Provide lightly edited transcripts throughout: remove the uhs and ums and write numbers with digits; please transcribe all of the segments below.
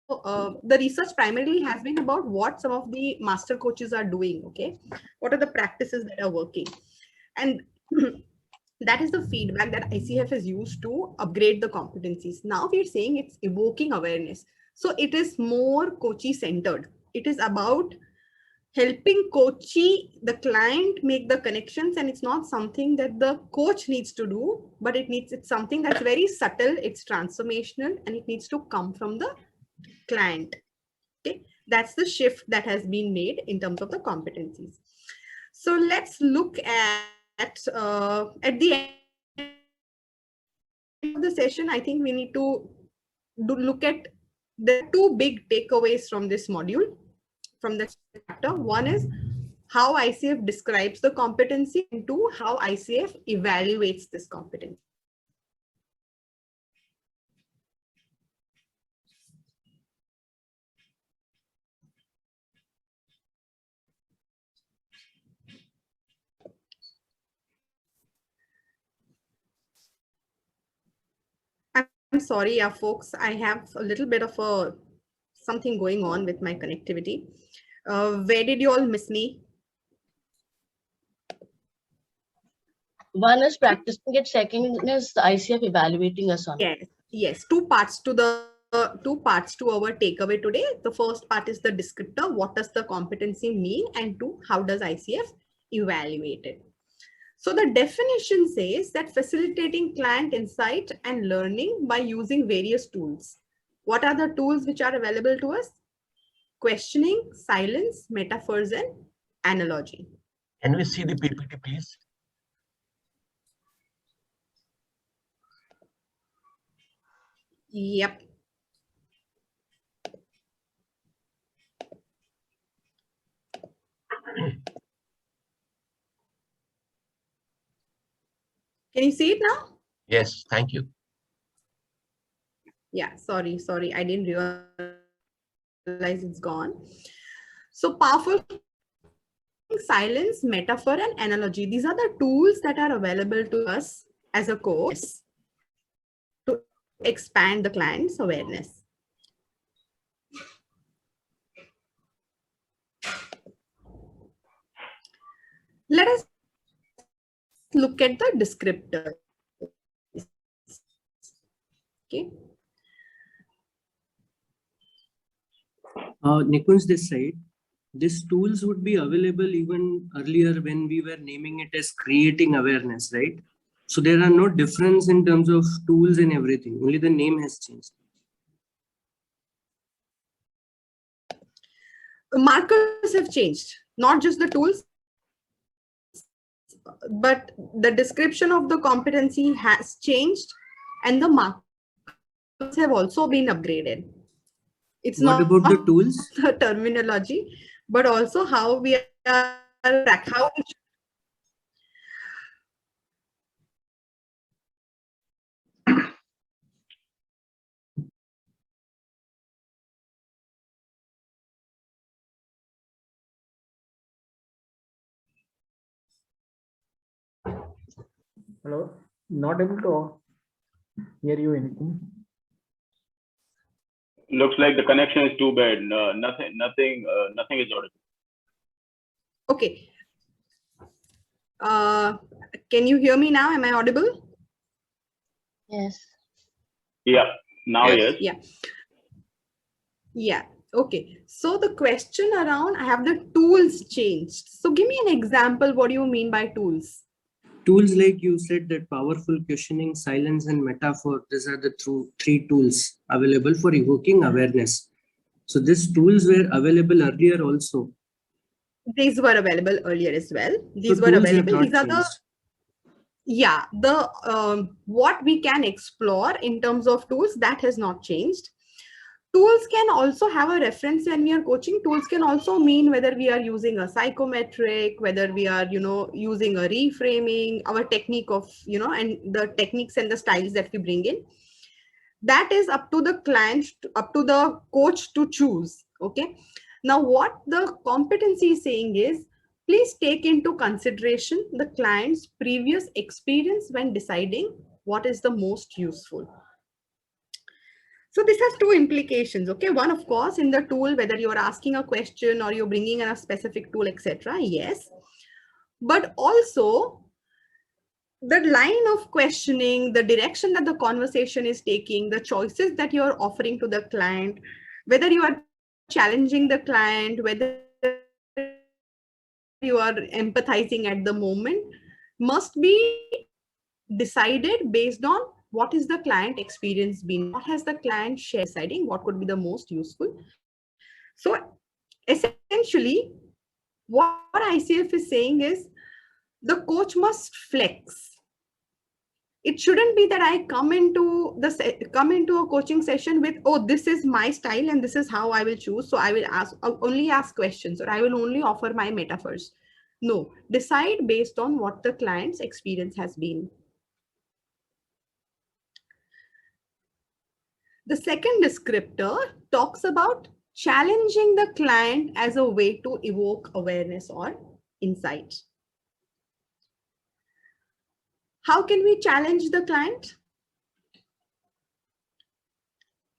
the research primarily has been about what some of the master coaches are doing. Okay, what are the practices that are working, and that is the feedback that ICF has used to upgrade the competencies. Now we're saying it's evoking awareness, so it is more coachee centered. It is about helping coachee the client make the connections, and it's not something that the coach needs to do, but it's something that's very subtle, it's transformational, and it needs to come from the client. Okay, that's the shift that has been made in terms of the competencies. So let's look at the end of the session. I think we need to look at the two big takeaways from this module, from the chapter. One is how ICF describes the competency, and two, how ICF evaluates this competency. I'm sorry, folks, I have a little bit of something going on with my connectivity. Where did you all miss me? One is practicing it, second is the ICF evaluating us on it. Yes, two parts to our takeaway today. The first part is the descriptor, what does the competency mean, and two, how does ICF evaluate it. So the definition says that facilitating client insight and learning by using various tools. What are the tools which are available to us? Questioning, silence, metaphors, and analogy. Can we see the PPT, please? Yep. Can you see it now? Yes, thank you. Yeah, sorry, I didn't realize it's gone. So powerful silence, metaphor, and analogy. These are the tools that are available to us as a coach to expand the client's awareness. Let us look at the descriptor. Okay. Nikunj, this side. These tools would be available even earlier when we were naming it as creating awareness, right? So there are no difference in terms of tools and everything. Only the name has changed. Markers have changed, not just the tools, but the description of the competency has changed, and the markers have also been upgraded. It's what not about the tools? The terminology, but also how we are how we Hello, not able to hear you anything. Looks like the connection is too bad. Nothing is audible. Okay. Can you hear me now? Am I audible? Yes. Yeah. Now yes. Yeah. Yeah. Okay. So the question around, have the tools changed? So give me an example. What do you mean by tools? Tools, like you said, that powerful questioning, silence, and metaphor, these are the three tools available for evoking awareness. So these tools were available earlier also. These were available earlier as well. These were available. These are changed. what we can explore in terms of tools, that has not changed. Tools can also have a reference when we are coaching. Tools can also mean whether we are using a psychometric, whether we are, using a reframing, our technique of, and the techniques and the styles that we bring in. That is up to the client, up to the coach to choose. Okay. Now, what the competency is saying is, please take into consideration the client's previous experience when deciding what is the most useful. So this has two implications. Okay, one, of course, in the tool, whether you're asking a question or you're bringing in a specific tool, etc. Yes, but also the line of questioning, the direction that the conversation is taking, the choices that you're offering to the client, whether you are challenging the client, whether you are empathizing at the moment, must be decided based on what is the client experience been, what has the client shared, deciding what could be the most useful. So essentially, what ICF is saying is the coach must flex. It shouldn't be that I come into a coaching session with, oh, this is my style and this is how I will choose. So I will only ask questions, or I will only offer my metaphors. No, decide based on what the client's experience has been. The second descriptor talks about challenging the client as a way to evoke awareness or insight. How can we challenge the client?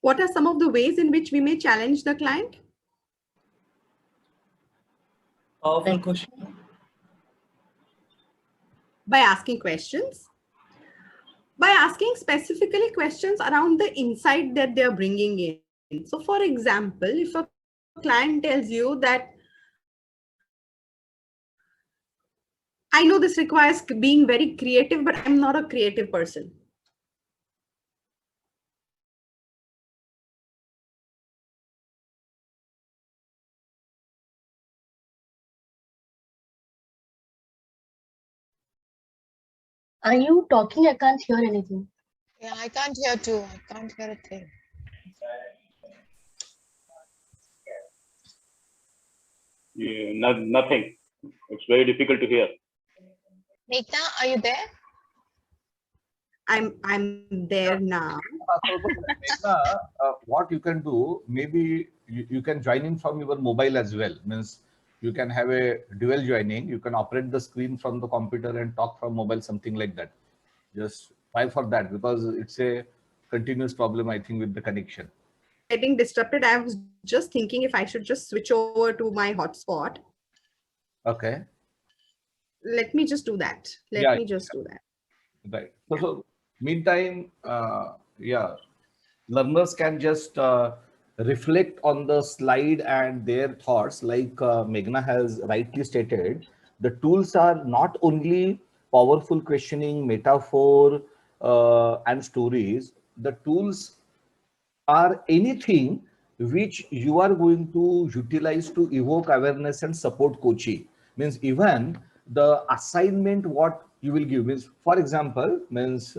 What are some of the ways in which we may challenge the client? Powerful question. By asking questions. By asking specifically questions around the insight that they're bringing in. So for example, if a client tells you that, I know this requires being very creative, but I'm not a creative person. Are you talking? I can't hear anything. Yeah, I can't hear too. I can't hear a thing. Yeah, nothing. It's very difficult to hear. Meghna, are you there? I'm there now. What you can do, maybe you can join in from your mobile as well. Means you can have a dual joining. You can operate the screen from the computer and talk from mobile, something like that. Just try for that, because it's a continuous problem, I think, with the connection. Getting disrupted. I was just thinking if I should just switch over to my hotspot. Okay. Let me just do that. Let me just do that. Right. So meantime, learners can just reflect on the slide and their thoughts. Like Meghna has rightly stated, the tools are not only powerful questioning, metaphor, and stories. The tools are anything which you are going to utilize to evoke awareness and support coaching. Means even the assignment what you will give, means for example, means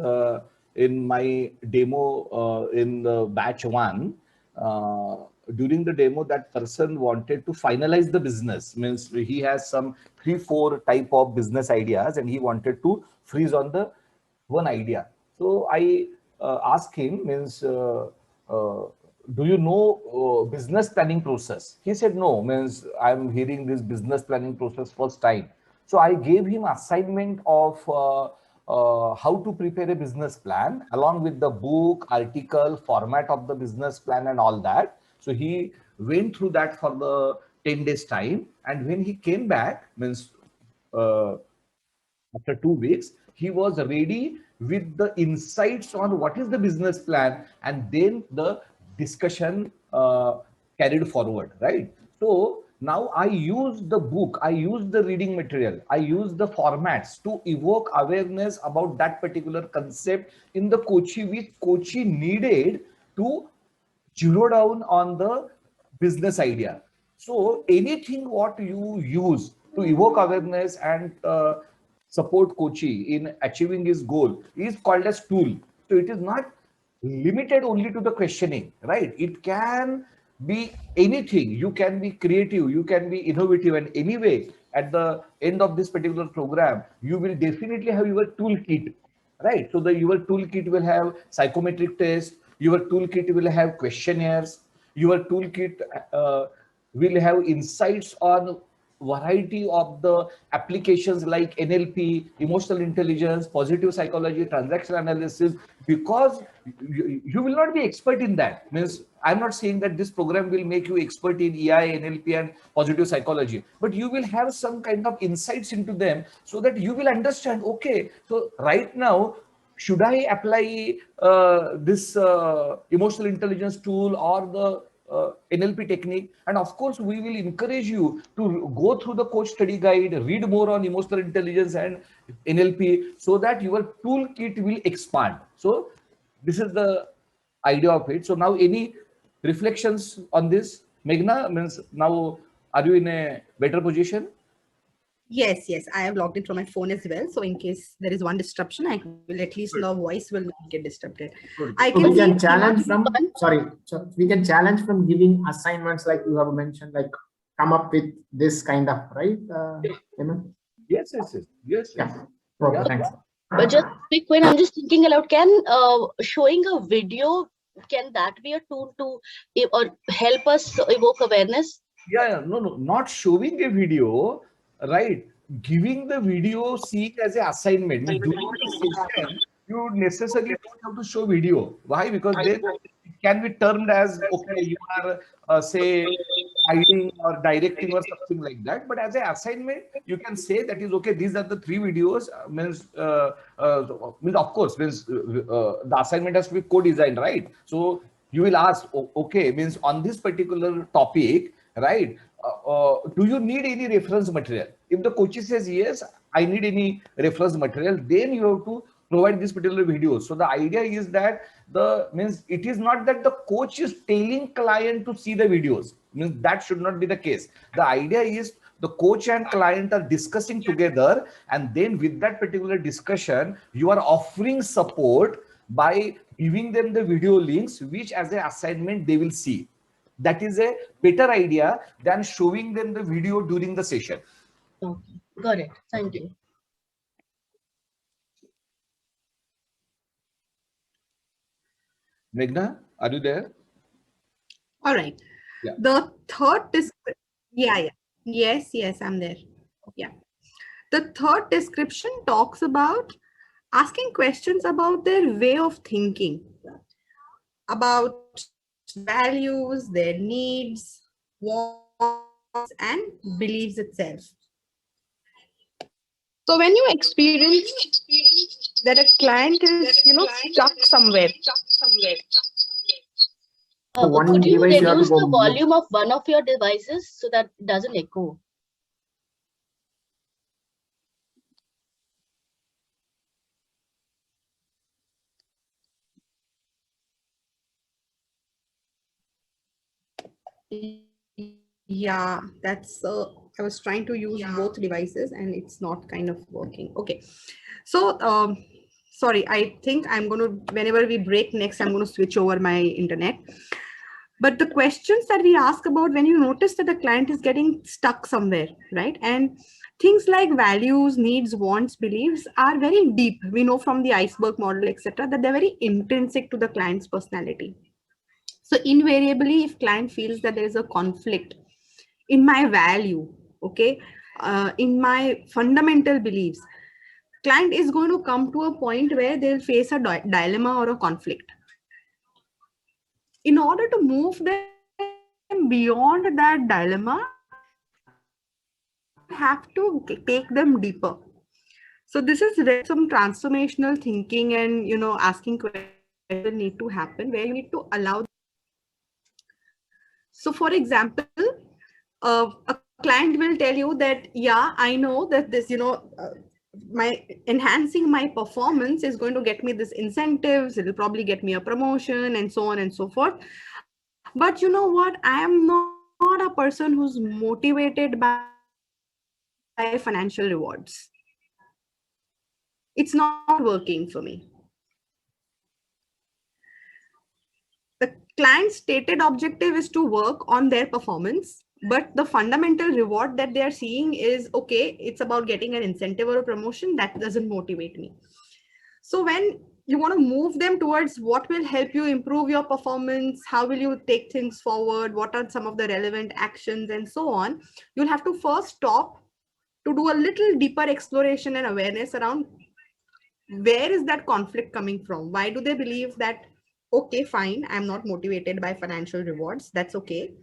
in my demo in the batch 1, during the demo, that person wanted to finalize the business. Means he has some 3-4 type of business ideas and he wanted to freeze on the one idea. So I asked him, means do you know business planning process? He said no, means I'm hearing this business planning process first time. So I gave him assignment of how to prepare a business plan along with the book, article, format of the business plan and all that. So he went through that for the 10 days time. And when he came back, means after 2 weeks, he was ready with the insights on what is the business plan, and then the discussion carried forward, right? So now I use the book, I use the reading material, I use the formats to evoke awareness about that particular concept in the coachee, which coachee needed to zero down on the business idea. So anything what you use to evoke awareness and support coachee in achieving his goal is called as tool. So it is not limited only to the questioning, right? It can be anything. You can be creative, you can be innovative, and anyway, at the end of this particular program, you will definitely have your toolkit, right? So your toolkit will have psychometric tests, your toolkit will have questionnaires, your toolkit will have insights on variety of the applications like NLP, emotional intelligence, positive psychology, transaction analysis, because you will not be expert in that. Means I'm not saying that this program will make you expert in EI, NLP, and positive psychology, but you will have some kind of insights into them so that you will understand, okay, so right now, should I apply this emotional intelligence tool or the NLP technique? And of course, we will encourage you to go through the coach study guide, read more on emotional intelligence and NLP, so that your toolkit will expand. So this is the idea of it. So now, any reflections on this, Meghna? Means now, are you in a better position? Yes, yes, I have logged in from my phone as well. So in case there is one disruption, I will at least the voice will not get disrupted. Good. I So can we can see challenge Hima- from, sorry, so we can challenge from giving assignments like you have mentioned, like come up with this kind of, right? Hemant? Yes. Yeah. Okay, Yeah. thanks. But just quick point, I'm just thinking aloud. Can showing a video, can that be a tool to or help us evoke awareness? Yeah, no, not showing a video, right? Giving the video, seeing as an assignment. Means during the session, you necessarily don't have to show video. Why? Because then it can be termed as, okay, you are say guiding or directing or something like that. But as an assignment, you can say that is okay. These are the 3 videos. Means of course, means the assignment has to be co-designed, right? So you will ask, okay, means on this particular topic, right? Do you need any reference material? If the coach says yes, I need any reference material, then you have to provide this particular video. So the idea is that means it is not that the coach is telling client to see the videos. Means that should not be the case. The idea is the coach and client are discussing together, and then with that particular discussion, you are offering support by giving them the video links, which as an assignment they will see. That is a better idea than showing them the video during the session. Okay, got it. Thank you. Meghna, are you there? All right. Yeah. The third yes, I'm there. Yeah. The third description talks about asking questions about their way of thinking, about values, their needs, wants, and beliefs itself. So when you experience that a client is, stuck somewhere, So one Could you device you have to reduce go the mute. volume of one of your devices so that it doesn't echo? yeah, that's I was trying to use both devices and it's not kind of working. Okay, so sorry, I think I'm going to, whenever we break next, I'm going to switch over my internet. But the questions that we ask about when you notice that the client is getting stuck somewhere, right? And things like values, needs, wants, beliefs are very deep. We know from the iceberg model, etc., that they're very intrinsic to the client's personality. So invariably, if client feels that there is a conflict in my value, okay, in my fundamental beliefs, client is going to come to a point where they'll face a dilemma or a conflict. In order to move them beyond that dilemma, you have to take them deeper. So this is where some transformational thinking and asking questions need to happen, where you need to allow. So for example, a client will tell you that, yeah, I know that this, my enhancing my performance is going to get me this incentives, it'll probably get me a promotion and so on and so forth. But you know what? I am not a person who's motivated by financial rewards. It's not working for me. The client's stated objective is to work on their performance, but the fundamental reward that they are seeing is, okay, it's about getting an incentive or a promotion. That doesn't motivate me. So when you want to move them towards what will help you improve your performance, how will you take things forward, what are some of the relevant actions and so on, you'll have to first stop to do a little deeper exploration and awareness around where is that conflict coming from? Why do they believe that Okay, fine, I'm not motivated by financial rewards, that's okay.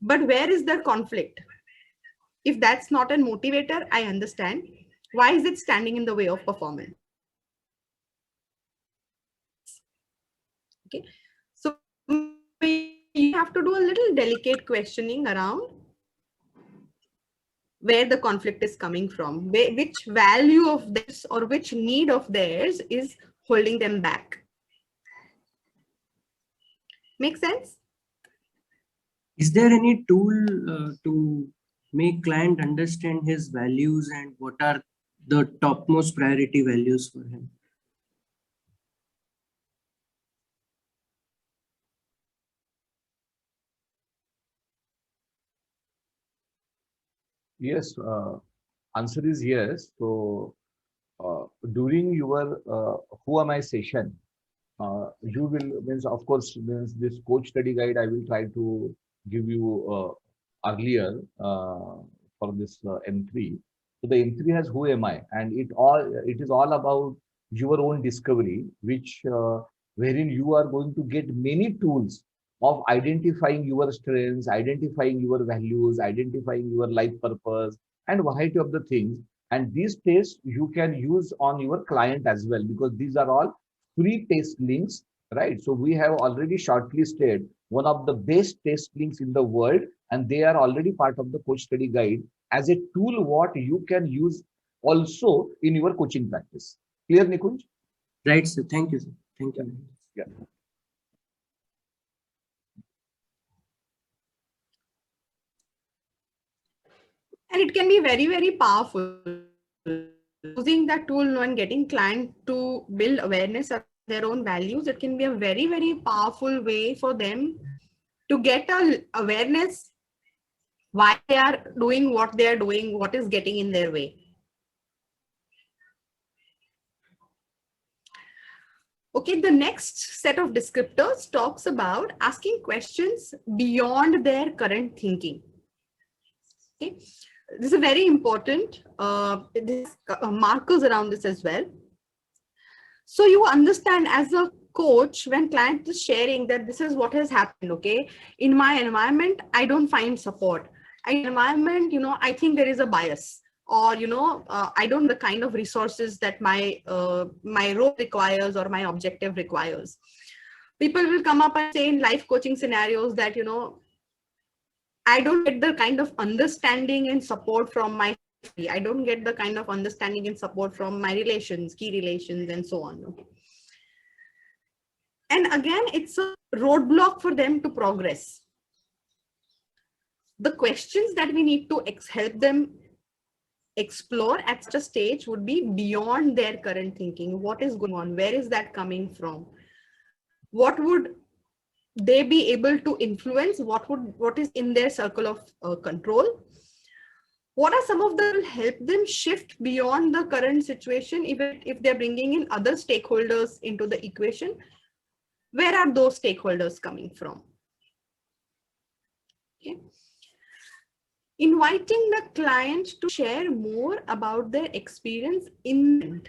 But where is the conflict? If that's not a motivator, I understand. Why is it standing in the way of performance? Okay, so you have to do a little delicate questioning around where the conflict is coming from, which value of this or which need of theirs is holding them back. Make sense? Is there any tool to make client understand his values and what are the topmost priority values for him? Yes, answer is yes. So during your Who Am I session, you will, means of course, means this coach study guide I will try to give you earlier for this M3. So the M3 has Who Am I, and it is all about your own discovery, which wherein you are going to get many tools of identifying your strengths, identifying your values, identifying your life purpose, and variety of the things. And these tests you can use on your client as well, because these are all free test links, right? So we have already shortlisted one of the best test links in the world, and they are already part of the coach study guide as a tool what you can use also in your coaching practice. Clear, Nikunj? Right, sir. Thank you, sir. Thank you. Yeah. And it can be very, very powerful. Using that tool and getting client to build awareness of their own values, it can be a very, very powerful way for them to get a awareness why they are doing what they are doing, what is getting in their way. Okay, the next set of descriptors talks about asking questions beyond their current thinking. Okay, this is very important. This markers around this as well. So you understand as a coach when client is sharing that this is what has happened. Okay, in my environment, I don't find support. In environment, I think there is a bias, or I don't the kind of resources that my role requires or my objective requires. People will come up and say in life coaching scenarios that I don't get the kind of understanding and support from my family. I don't get the kind of understanding and support from my relations, key relations, and so on. Okay. And again, it's a roadblock for them to progress. The questions that we need to help them explore at such a stage would be beyond their current thinking. What is going on? Where is that coming from? What would they be able to influence? What is in their circle of control? What are some of the help them shift beyond the current situation, even if they're bringing in other stakeholders into the equation? Where are those stakeholders coming from? Okay. Inviting the client to share more about their experience in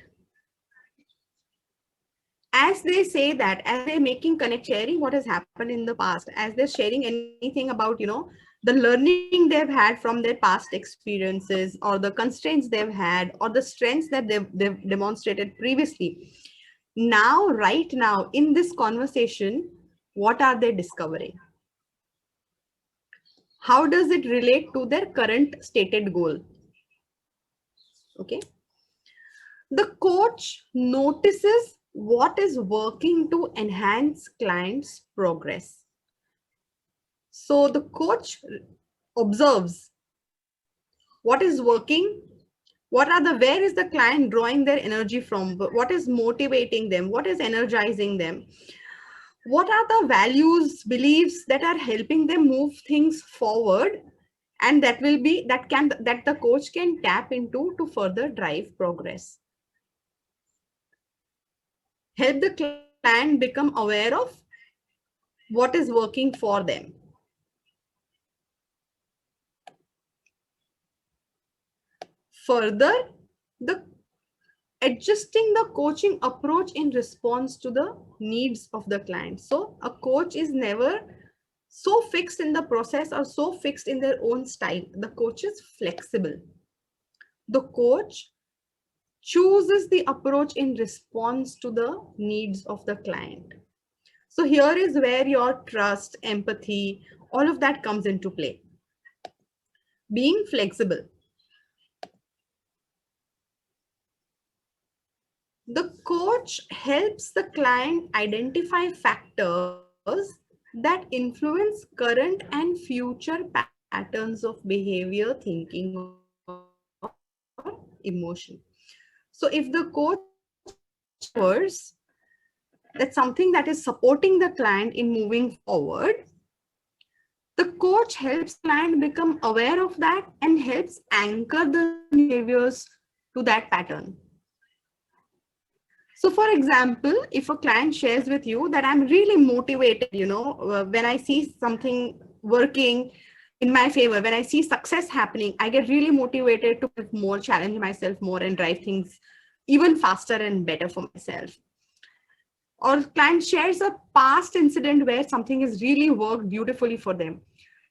as they say that, as they're making connect, sharing what has happened in the past, as they're sharing anything about, the learning they've had from their past experiences, or the constraints they've had, or the strengths that they've demonstrated previously. Now, right now, in this conversation, what are they discovering? How does it relate to their current stated goal? Okay. The coach notices what is working to enhance clients' progress. So the coach observes what is working, where is the client drawing their energy from, what is motivating them, what is energizing them, what are the values, beliefs that are helping them move things forward, and that the coach can tap into to further drive progress. Help the client become aware of what is working for them. Further, the adjusting the coaching approach in response to the needs of the client. So a coach is never so fixed in the process or so fixed in their own style. The coach is flexible. The coach chooses the approach in response to the needs of the client. So here is where your trust, empathy, all of that comes into play. Being flexible. The coach helps the client identify factors that influence current and future patterns of behavior, thinking, or emotion. So if the coach knows that's something that is supporting the client in moving forward, the coach helps client become aware of that and helps anchor the behaviors to that pattern. So for example, if a client shares with you that I'm really motivated, when I see something working in my favor, when I see success happening, I get really motivated to more, challenge myself more and drive things even faster and better for myself. Or client shares a past incident where something has really worked beautifully for them.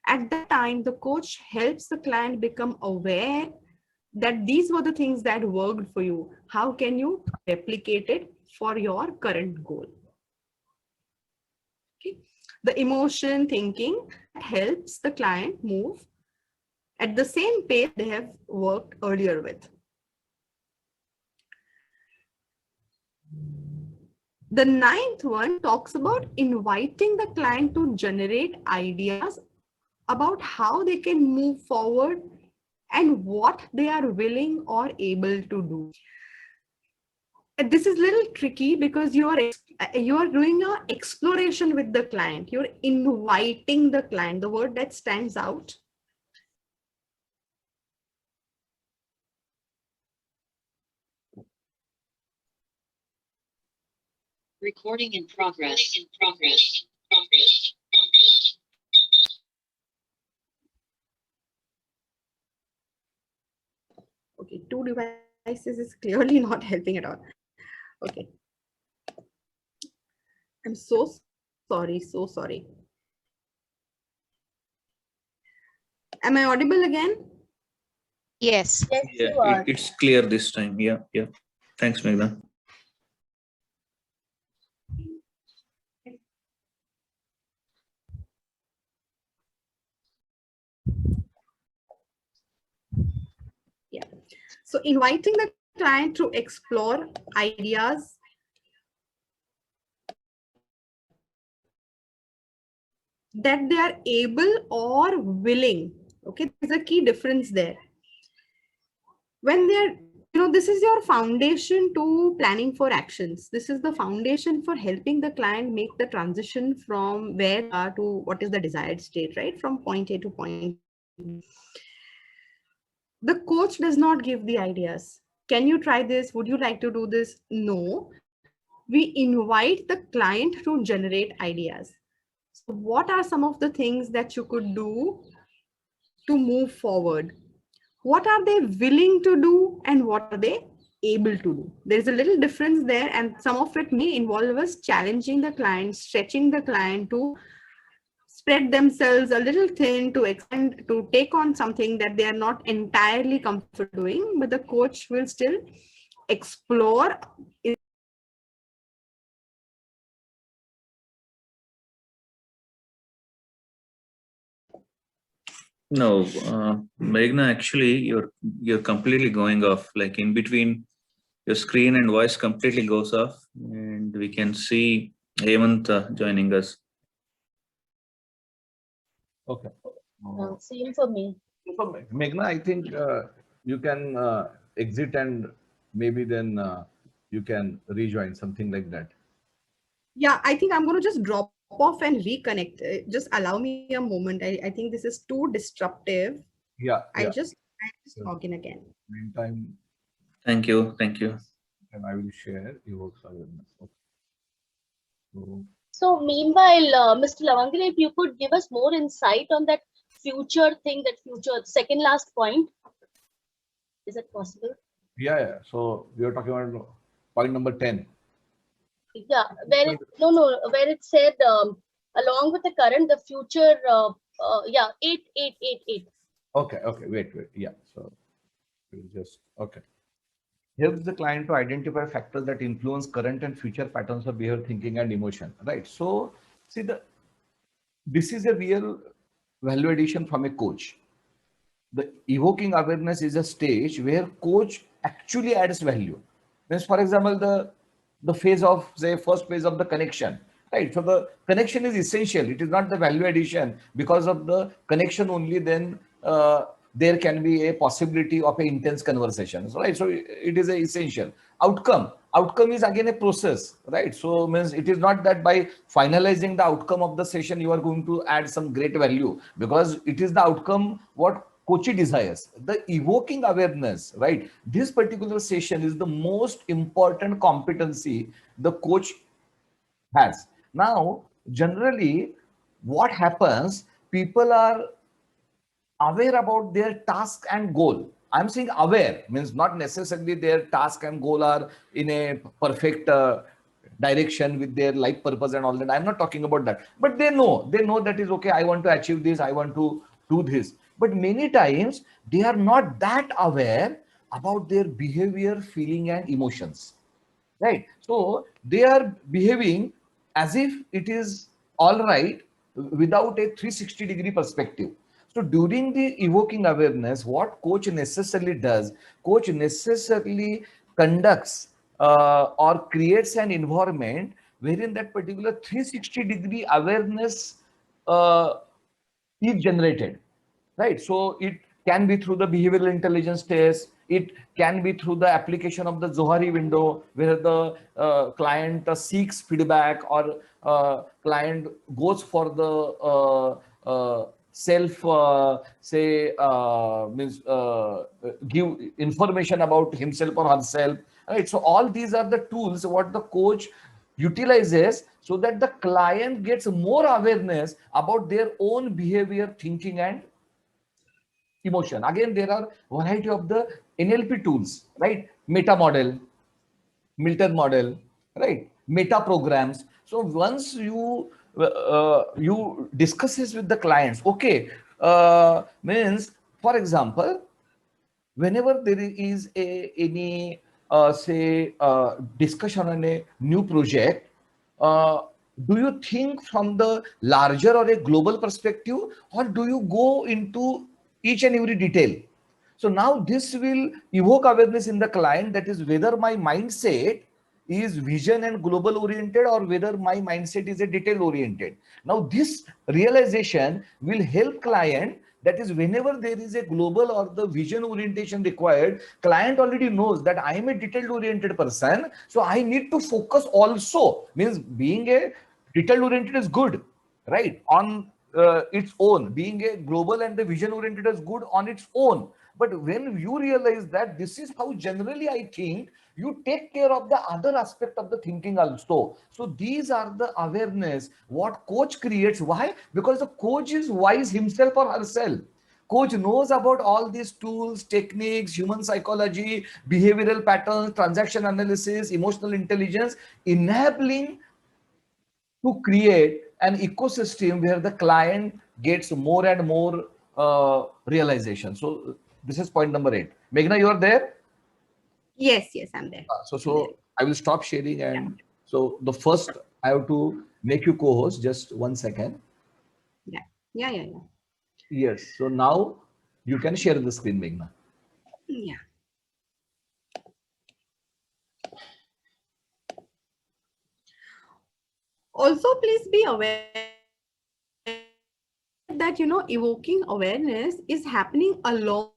At that time, the coach helps the client become aware that these were the things that worked for you. How can you replicate it for your current goal? Okay. The emotion thinking helps the client move at the same pace they have worked earlier with. The ninth one talks about inviting the client to generate ideas about how they can move forward and what they are willing or able to do. This is a little tricky because you are doing your exploration with the client. You're inviting the client. The word that stands out. Recording in progress. Okay, 2 devices is clearly not helping at all. Okay. I'm so sorry. Am I audible again? Yes. Yes, Yeah, you are. it's clear this time. Yeah. Thanks, Meghna. Yeah. So inviting the client to explore ideas that they are able or willing. Okay, there's a key difference there. When they're, this is your foundation to planning for actions. This is the foundation for helping the client make the transition from where they are to what is the desired state, right? From point A to point B. The coach does not give the ideas. Can you try this? Would you like to do this? No. We invite the client to generate ideas. So what are some of the things that you could do to move forward? What are they willing to do and what are they able to do? There's a little difference there, and some of it may involve us challenging the client, stretching the client to spread themselves a little thin, to extend, to take on something that they are not entirely comfortable doing, but the coach will still explore. No, Meghna, actually, you're completely going off. Like in between, your screen and voice completely goes off, and we can see Hemant joining us. Okay. Same for me. Meghna, I think you can exit and maybe then you can rejoin, something like that. Yeah, I think I'm going to just drop off and reconnect. Just allow me a moment. I think this is too disruptive. Yeah. I just log in again. Meantime, Thank you. and I will share your awareness. Okay. So meanwhile, Mr. Lavangale, if you could give us more insight on that future thing, second last point. Is it possible? Yeah, yeah. So we are talking about point number 10. Yeah, where it, where it said along with the current, the future, yeah, 8. Okay, okay, wait. Yeah. So we'll just okay. Helps the client to identify factors that influence current and future patterns of behavior, thinking, and emotion. Right. So see this is a real value addition from a coach. The evoking awareness is a stage where coach actually adds value. Means, for example, the phase of, say, first phase of the connection, right? So the connection is essential. It is not the value addition. Because of the connection only, then there can be a possibility of an intense conversation, right? So it is a essential outcome is again a process, right? So means it is not that by finalizing the outcome of the session you are going to add some great value, because it is the outcome what coach desires, the evoking awareness, right? This particular session is the most important competency the coach has. Now generally what happens, people are aware about their task and goal. I'm saying aware means not necessarily their task and goal are in a perfect direction with their life purpose and all that. I'm not talking about that, but they know that is okay. I want to achieve this. I want to do this. But many times they are not that aware about their behavior, feeling, and emotions, right? So they are behaving as if it is all right without a 360-degree perspective. So during the evoking awareness, what coach necessarily does, coach necessarily conducts or creates an environment wherein that particular 360-degree awareness uh, is generated, right? So it can be through the behavioral intelligence test. It can be through the application of the Zohari window, where the client seeks feedback, or client goes for the self, say, means give information about himself or herself, right? So all these are the tools what the coach utilizes so that the client gets more awareness about their own behavior, thinking, and emotion. Again, there are variety of the NLP tools, right? Meta model, Milton model, right? Meta programs. So once you discuss this with the clients, okay, means, for example, whenever there is any say discussion on a new project, uh, do you think from the larger or a global perspective, or do you go into each and every detail? So now this will evoke awareness in the client, that is whether my mindset is vision and global oriented, or whether my mindset is a detail oriented. Now this realization will help client, that is whenever there is a global or the vision orientation required, client already knows that I am a detail oriented person, so I need to focus also. Means being a detail oriented is good, right, on its own. Being a global and the vision oriented is good on its own. But when you realize that this is how generally I think, you take care of the other aspect of the thinking also. So these are the awareness what coach creates. Why? Because the coach is wise himself or herself. Coach knows about all these tools, techniques, human psychology, behavioral patterns, transaction analysis, emotional intelligence, enabling to create an ecosystem where the client gets more and more realization. So this is point number 8. Meghna, you are there? Yes, yes, I'm there. So I will stop sharing, Yeah, and so the first I have to make you co-host. Just 1 second. yeah, yeah, yeah, yeah. Yes. So now you can share the screen, Meghna. Yeah. Also, please be aware that evoking awareness is happening along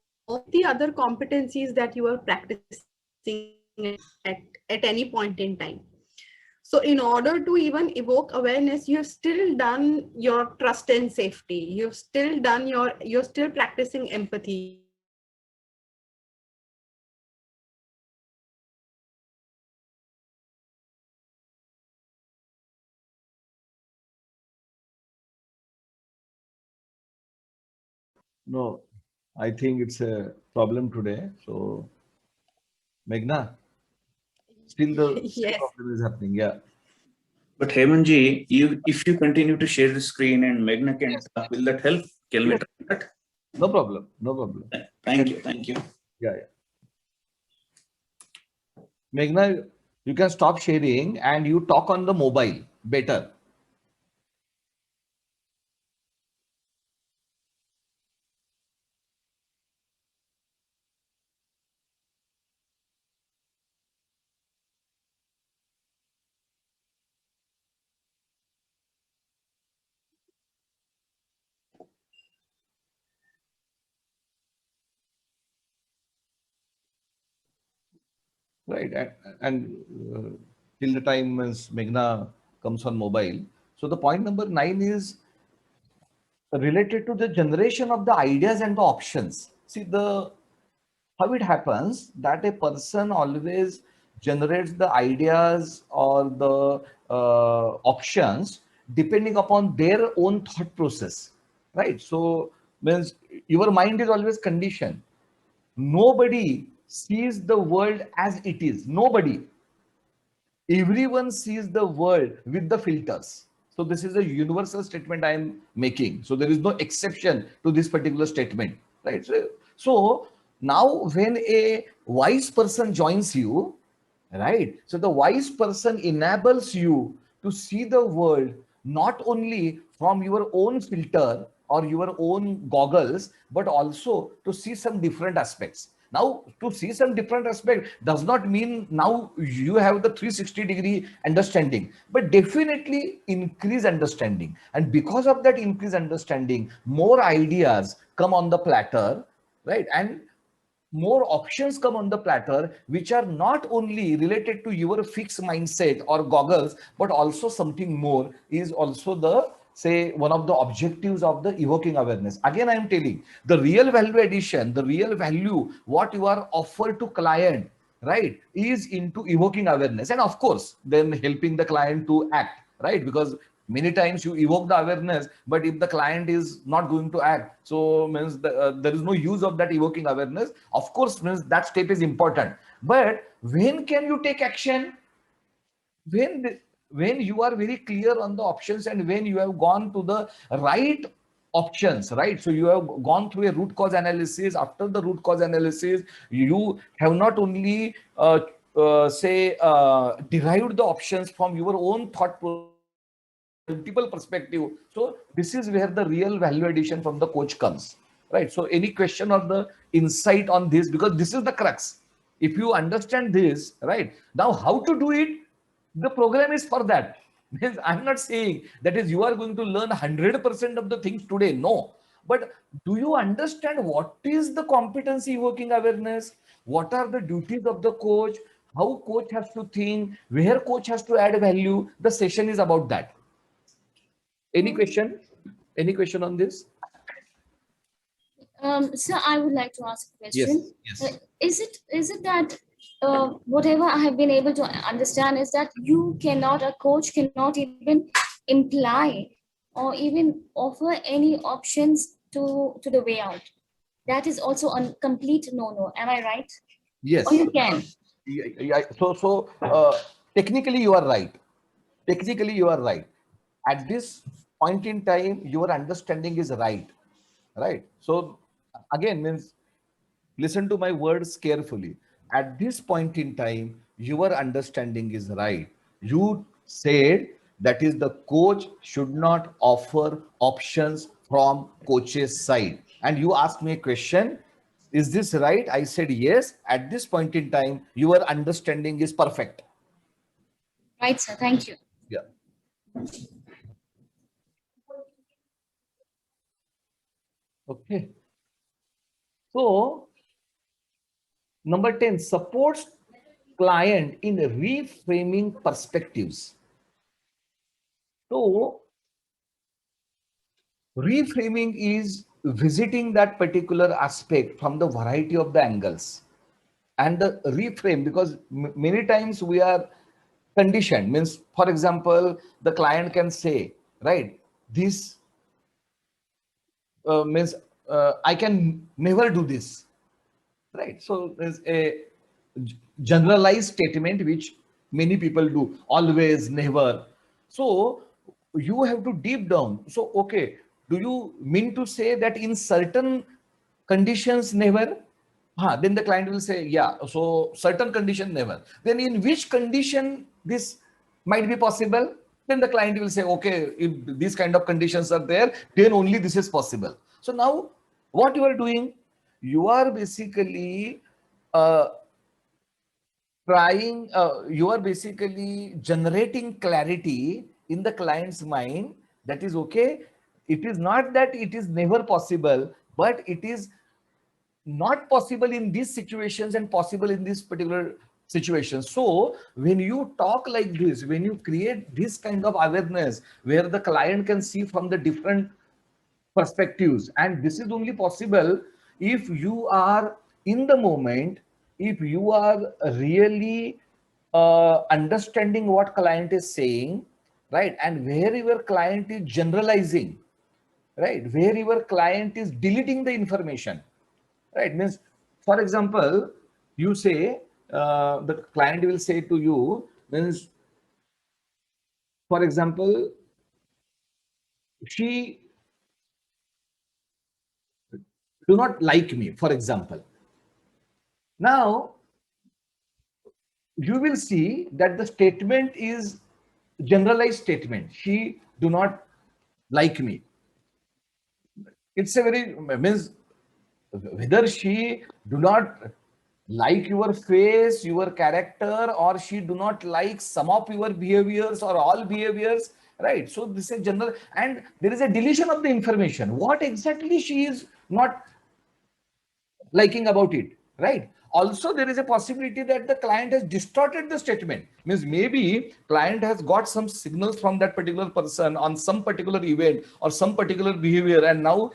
the other competencies that you are practicing at any point in time. So in order to even evoke awareness, you have still done your trust and safety. You're still practicing empathy. No, I think it's a problem today. So Meghna, still the same Yes. problem is happening. Yeah. But Hemantji, if you continue to share the screen and Meghna can talk, will that help? Can we Yes. try that? No problem. No problem. Thank you. Thank you. Yeah, yeah. Meghna, you can stop sharing and you talk on the mobile better. Right. And till the time as Meghna comes on mobile. So the point number 9 is related to the generation of the ideas and the options. See, the how it happens that a person always generates the ideas or the options depending upon their own thought process, right? So means your mind is always conditioned. Nobody sees the world as it is. Nobody. Everyone sees the world with the filters. So this is a universal statement I am making. So there is no exception to this particular statement, right? So now when a wise person joins you, right? So the wise person enables you to see the world not only from your own filter or your own goggles, but also to see some different aspects. Now, to see some different aspect does not mean now you have the 360-degree understanding, but definitely increase understanding. And because of that increased understanding, more ideas come on the platter, right? And more options come on the platter, which are not only related to your fixed mindset or goggles, but also something more is also the say one of the objectives of the evoking awareness. Again, I am telling the real value addition, the real value, what you are offered to client, right, is into evoking awareness. And of course, then helping the client to act, right? Because many times you evoke the awareness, but if the client is not going to act, so means there is no use of that evoking awareness. Of course, means that step is important. But when can you take action? When you are very clear on the options and when you have gone to the right options, right? So you have gone through a root cause analysis. After the root cause analysis, you have not only derived the options from your own thought multiple perspective. So this is where the real value addition from the coach comes, right? So any question or the insight on this, because this is the crux. If you understand this, right, now how to do it, the program is for that. Means I'm not saying that is you are going to learn 100% of the things today, no. But do you understand what is the competency working awareness? What are the duties of the coach? How coach has to think? Where coach has to add value? The session is about that. Any question? Any question on this? So I would like to ask a Yes. question. Yes. Is it that whatever I have been able to understand is that a coach cannot even imply or even offer any options to the way out. That is also a complete no-no. Am I right? Yes. Or you can? Yeah. So technically you are right. Technically you are right. At this point in time, your understanding is right. Right. So again, means listen to my words carefully. At this point in time, your understanding is right. You said that is the coach should not offer options from coach's side. And you asked me a question, is this right? I said yes. At this point in time, your understanding is perfect. Right, sir. Thank you. Yeah. Okay. So number 10, supports client in reframing perspectives. So reframing is visiting that particular aspect from the variety of the angles and the reframe, because many times we are conditioned. Means, for example, the client can say, right, this means I can never do this, right? So there's a generalized statement which many people do, always, never. So you have to deep down. So, okay, do you mean to say that in certain conditions, never? Then the client will say, yeah, so certain condition, never. Then in which condition this might be possible? Then the client will say, okay, if these kind of conditions are there, then only this is possible. So now what you are doing? You are basically you are basically generating clarity in the client's mind. That is okay. It is not that it is never possible, but it is not possible in these situations and possible in this particular situation. So when you talk like this, when you create this kind of awareness where the client can see from the different perspectives, and this is only possible if you are in the moment, if you are really understanding what client is saying, right? And where your client is generalizing, right? Where your client is deleting the information, right? Means, for example, you say, the client will say to you, means, for example, she do not like me, for example. Now, you will see that the statement is generalized statement. She do not like me. It's a very, means, whether she do not like your face, your character, or she do not like some of your behaviors or all behaviors, right? So this is general, and there is a deletion of the information. What exactly she is not liking about it, right? Also, there is a possibility that the client has distorted the statement. Means maybe client has got some signals from that particular person on some particular event or some particular behavior, and now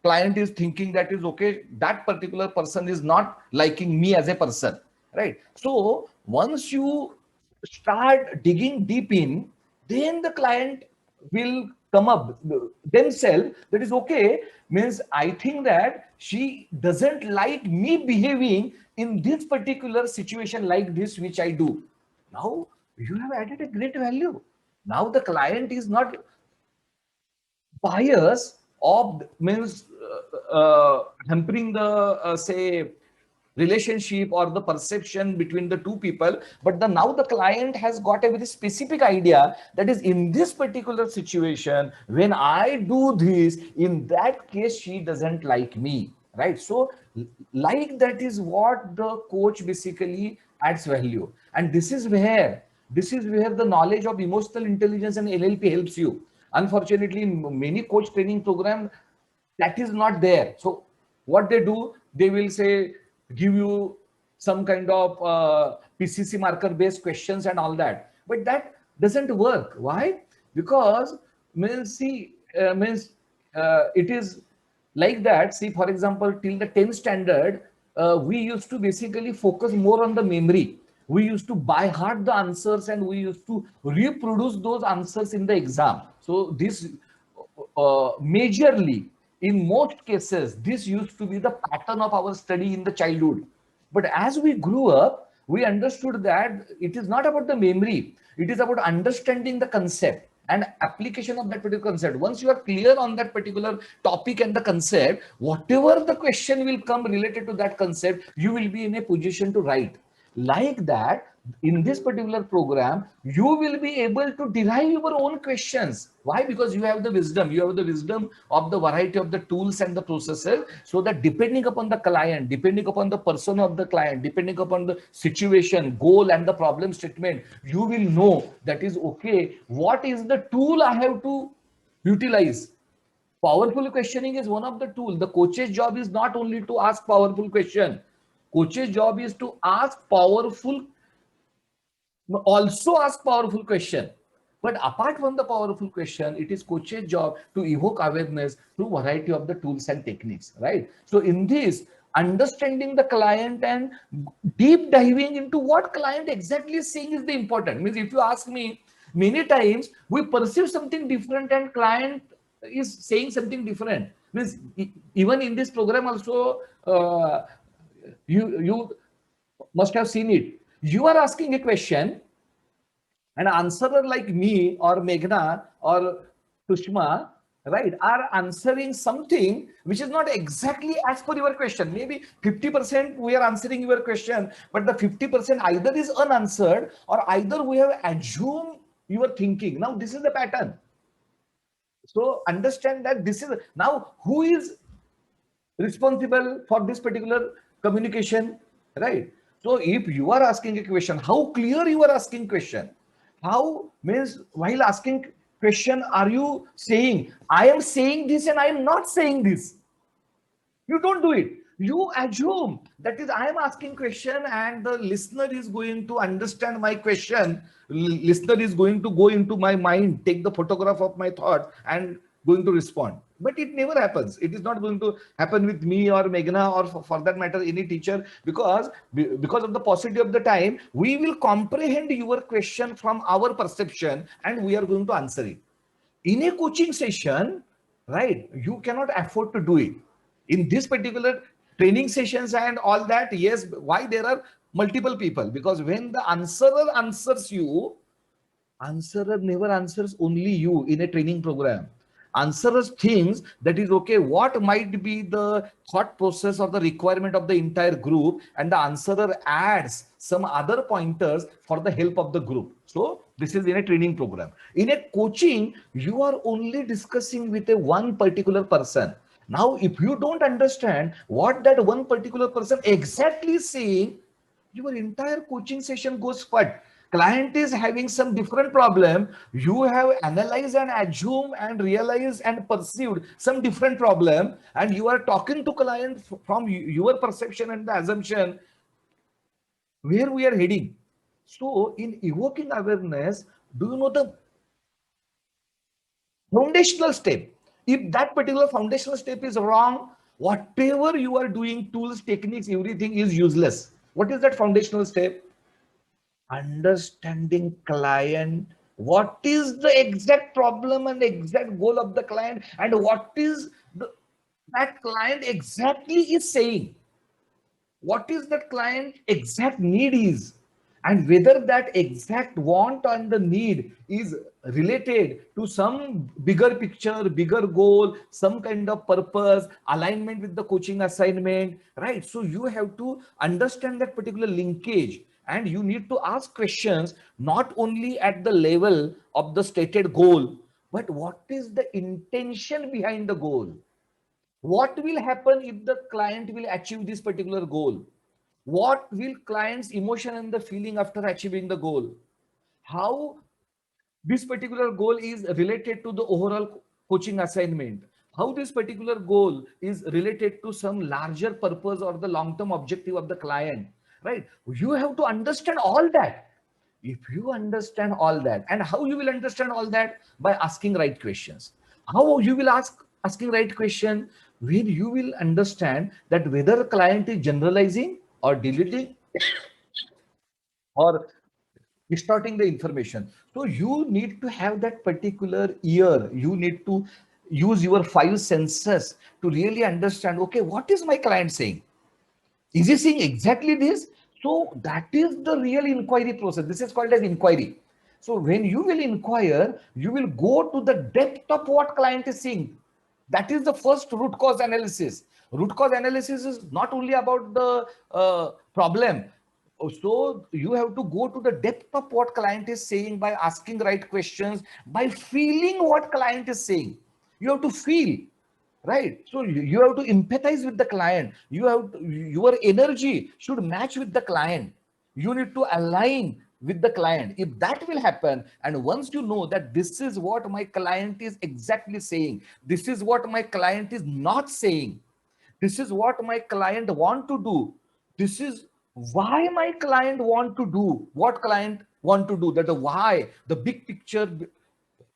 client is thinking that is okay, that particular person is not liking me as a person, right? So once you start digging deep in, then the client will come up themselves that is okay, means I think that she doesn't like me behaving in this particular situation like this which I do. Now you have added a great value. Now the client is not bias of, means hampering the say relationship or the perception between the two people, but now the client has got a very specific idea that is in this particular situation, when I do this, in that case she doesn't like me, right? So like that is what the coach basically adds value. And this is where the knowledge of emotional intelligence and LLP helps you. Unfortunately, in many coach training program, that is not there. So what they do, they will say, give you some kind of PCC marker based questions and all that, but that doesn't work. Why? Because means see, it is like that. See, for example, till the 10th standard, we used to basically focus more on the memory. We used to by heart the answers and we used to reproduce those answers in the exam. So this majorly, in most cases, this used to be the pattern of our study in the childhood. But as we grew up, we understood that it is not about the memory. It is about understanding the concept and application of that particular concept. Once you are clear on that particular topic and the concept, whatever the question will come related to that concept, you will be in a position to write. Like that, in this particular program, you will be able to derive your own questions. Why? Because you have the wisdom. You have the wisdom of the variety of the tools and the processes, so that depending upon the client, depending upon the person of the client, depending upon the situation, goal, and the problem statement, you will know that is okay, what is the tool I have to utilize. Powerful questioning is one of the tools. The coach's job is not only to ask powerful question. Coach's job is to ask powerful, also ask powerful question. But apart from the powerful question, it is coach's job to evoke awareness through variety of the tools and techniques, right? So in this, understanding the client and deep diving into what client exactly is saying is the important. Means if you ask me, many times we perceive something different and client is saying something different. Means even in this program also, you must have seen it. You are asking a question, an answerer like me or Meghna or Sushma, right, are answering something which is not exactly as per your question. Maybe 50% we are answering your question, but the 50% either is unanswered or either we have assumed your thinking. Now, this is the pattern. So understand that this is now who is responsible for this particular communication, right? So if you are asking a question, how clear you are asking question? How means while asking question, are you saying, I am saying this and I am not saying this? You don't do it. You assume that is I am asking question and the listener is going to understand my question. Listener is going to go into my mind, take the photograph of my thought and going to respond. But it never happens. It is not going to happen with me or Meghna or for that matter any teacher, because of the paucity of the time, we will comprehend your question from our perception and we are going to answer it. In a coaching session, right, you cannot afford to do it. In this particular training sessions and all that, yes, why there are multiple people? Because when the answerer answers you, answerer never answers only you in a training program. Answerers thinks that is okay, what might be the thought process or the requirement of the entire group, and the answerer adds some other pointers for the help of the group. So this is in a training program. In a coaching, you are only discussing with a one particular person. Now, if you don't understand what that one particular person exactly is saying, your entire coaching session goes fud. Client is having some different problem. You have analyzed and assumed and realized and perceived some different problem, and you are talking to client from your perception and the assumption where we are heading. So in evoking awareness, do you know the foundational step? If that particular foundational step is wrong, whatever you are doing, tools, techniques, everything is useless. What is that foundational step? Understanding client, what is the exact problem and exact goal of the client, and what is that client exactly is saying, what is that client exact need is, and whether that exact want and the need is related to some bigger picture, bigger goal, some kind of purpose, alignment with the coaching assignment, right? So you have to understand that particular linkage, and you need to ask questions not only at the level of the stated goal, but what is the intention behind the goal? What will happen if the client will achieve this particular goal? What will client's emotion and the feeling after achieving the goal? How this particular goal is related to the overall coaching assignment? How this particular goal is related to some larger purpose or the long-term objective of the client, right? You have to understand all that. If you understand all that, and how you will understand all that? By asking right questions. How you will asking right question? When you will understand that whether the client is generalizing or deleting or distorting the information. So you need to have that particular ear. You need to use your 5 senses to really understand, okay, what is my client saying? Is he saying exactly this? So that is the real inquiry process. This is called as inquiry. So when you will inquire, you will go to the depth of what client is saying. That is the first root cause analysis. Root cause analysis is not only about the problem. So you have to go to the depth of what client is saying by asking right questions, by feeling what client is saying. You have to feel, right? So you have to empathize with the client. You have to, your energy should match with the client. You need to align with the client. If that will happen, and once you know that this is what my client is exactly saying, this is what my client is not saying, this is what my client want to do, this is why my client want to do what client want to do, that the why, the big picture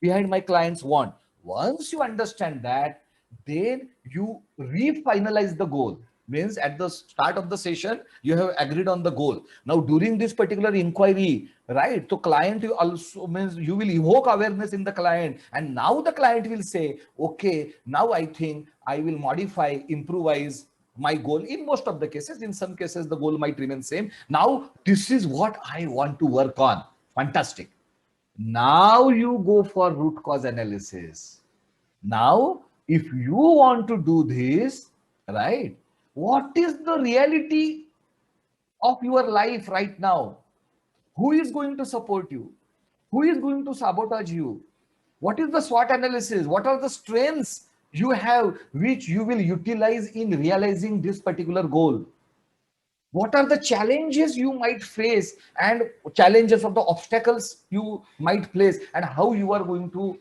behind my client's want. Once you understand that, then you refinalize the goal. Means at the start of the session, you have agreed on the goal. Now during this particular inquiry, right, so client also means you will evoke awareness in the client, and now the client will say, okay, now I think I will modify, improvise, my goal in most of the cases. In some cases, the goal might remain same. Now, this is what I want to work on. Fantastic. Now you go for root cause analysis. Now, if you want to do this, right, what is the reality of your life right now? Who is going to support you? Who is going to sabotage you? What is the SWOT analysis? What are the strengths you have which you will utilize in realizing this particular goal? What are the challenges you might face and challenges of the obstacles you might face and how you are going to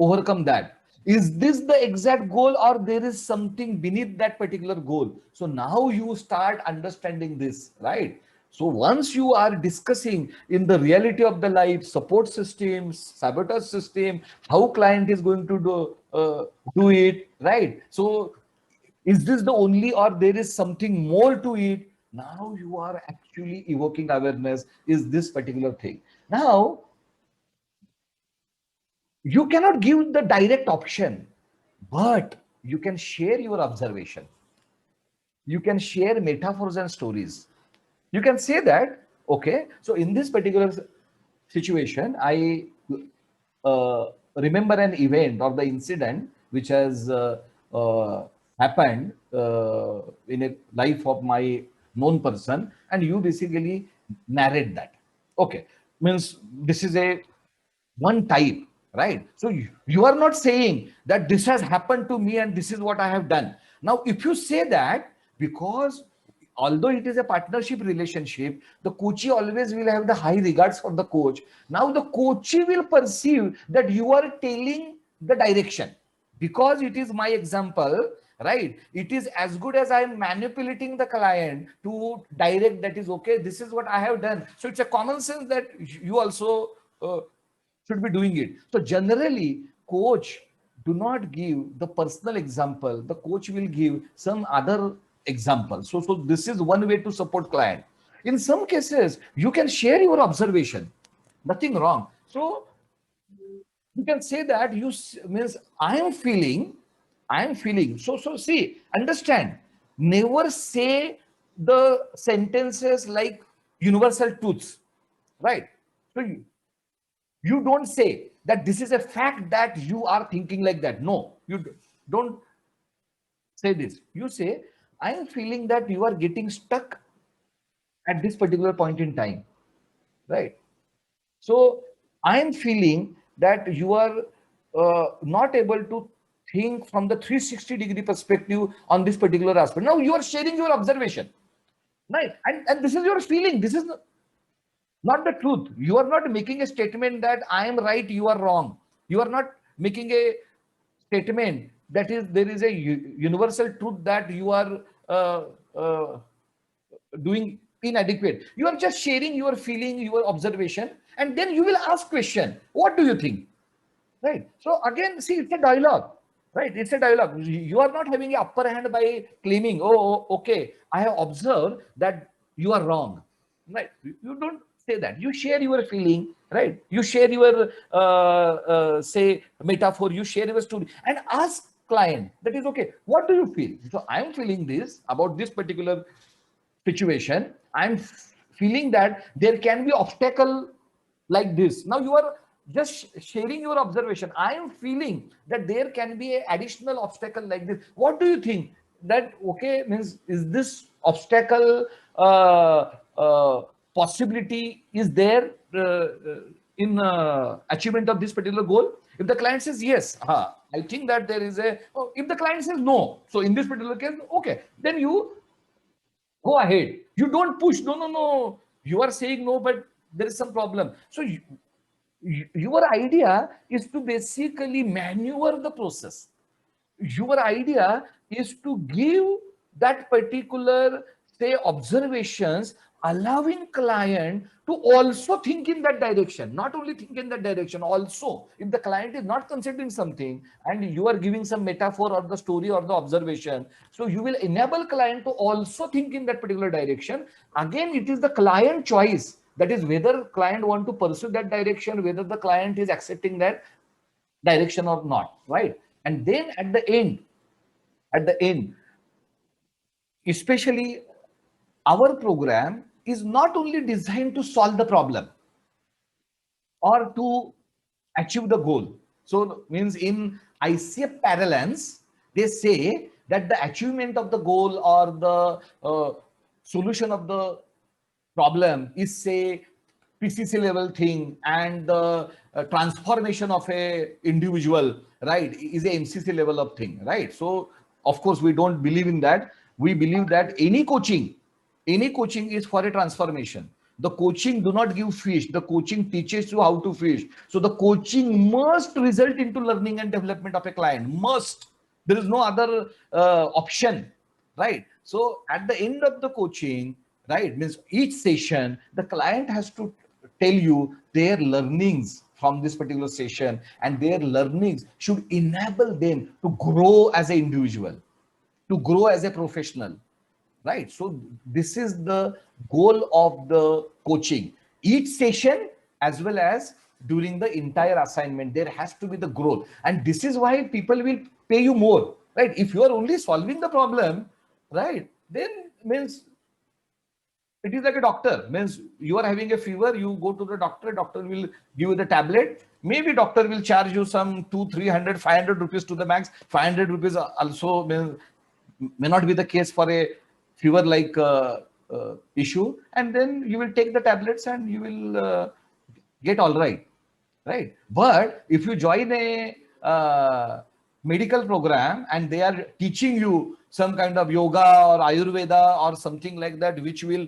overcome that? Is this the exact goal or there is something beneath that particular goal? So now you start understanding this, right? So once you are discussing in the reality of the life, support systems, sabotage system, how client is going to do it, right? So is this the only or there is something more to it? Now you are actually evoking awareness, is this particular thing. Now, you cannot give the direct option, but you can share your observation. You can share metaphors and stories. You can say that, okay, so in this particular situation, I remember an event or the incident which has happened in a life of my known person, and you basically narrate that. Okay, means this is a one type, right? So you are not saying that this has happened to me and this is what I have done. Now, if you say that, because although it is a partnership relationship, the coachee always will have the high regards for the coach. Now the coachee will perceive that you are telling the direction because it is my example, right? It is as good as I am manipulating the client to direct that is okay, this is what I have done. So it's a common sense that you also should be doing it. So generally, coach do not give the personal example. The coach will give some other example. So this is one way to support client. In some cases, you can share your observation. Nothing wrong. So you can say that you means I am feeling. So see, understand. Never say the sentences like universal truths, right? So you don't say that this is a fact that you are thinking like that. No, you don't say this. You say, I am feeling that you are getting stuck at this particular point in time, right? So I am feeling that you are not able to think from the 360-degree perspective on this particular aspect. Now you are sharing your observation, right? And this is your feeling. This is not the truth. You are not making a statement that I am right, you are wrong. You are not making a statement that is there is a universal truth that you are doing inadequate. You are just sharing your feeling, your observation, and then you will ask question. What do you think? Right. So again, see, it's a dialogue. Right. It's a dialogue. You are not having an upper hand by claiming, oh, okay, I have observed that you are wrong. Right. You don't say that. You share your feeling, right? You share your say metaphor, you share your story and ask client that is okay, what do you feel? So I'm feeling this about this particular situation. I'm feeling that there can be obstacle like this. Now you are just sharing your observation. I am feeling that there can be an additional obstacle like this. What do you think? That okay means is this obstacle possibility is there in achievement of this particular goal? If the client says yes, I think that there is a. If the client says no, so in this particular case, okay, then you go ahead. You don't push. No. You are saying no, but there is some problem. So your idea is to basically maneuver the process. Your idea is to give that particular, say, observations, allowing client to also think in that direction. Not only think in that direction, also, if the client is not considering something and you are giving some metaphor or the story or the observation, so you will enable client to also think in that particular direction. Again, it is the client choice. That is whether client want to pursue that direction, whether the client is accepting that direction or not, right? And then at the end, especially our program is not only designed to solve the problem or to achieve the goal. So means in ICF parlance, they say that the achievement of the goal or the solution of the problem is, say, PCC level thing, and the transformation of a individual, right, is a MCC level of thing, right? So of course we don't believe in that. We believe that any coaching is for a transformation. The coaching do not give fish, the coaching teaches you how to fish. So the coaching must result into learning and development of a client, must. There is no other option, right? So at the end of the coaching, right, means each session the client has to tell you their learnings from this particular session, and their learnings should enable them to grow as an individual, to grow as a professional, right? So this is the goal of the coaching. Each session as well as during the entire assignment, there has to be the growth, and this is why people will pay you more, right? If you are only solving the problem, right, then means it is like a doctor. Means you are having a fever, you go to the doctor will give you the tablet. Maybe doctor will charge you some 200, 300, 500 rupees to the max. 500 rupees also may not be the case for a fever like issue, and then you will take the tablets and you will get all right, right? But if you join a medical program and they are teaching you some kind of yoga or Ayurveda or something like that, which will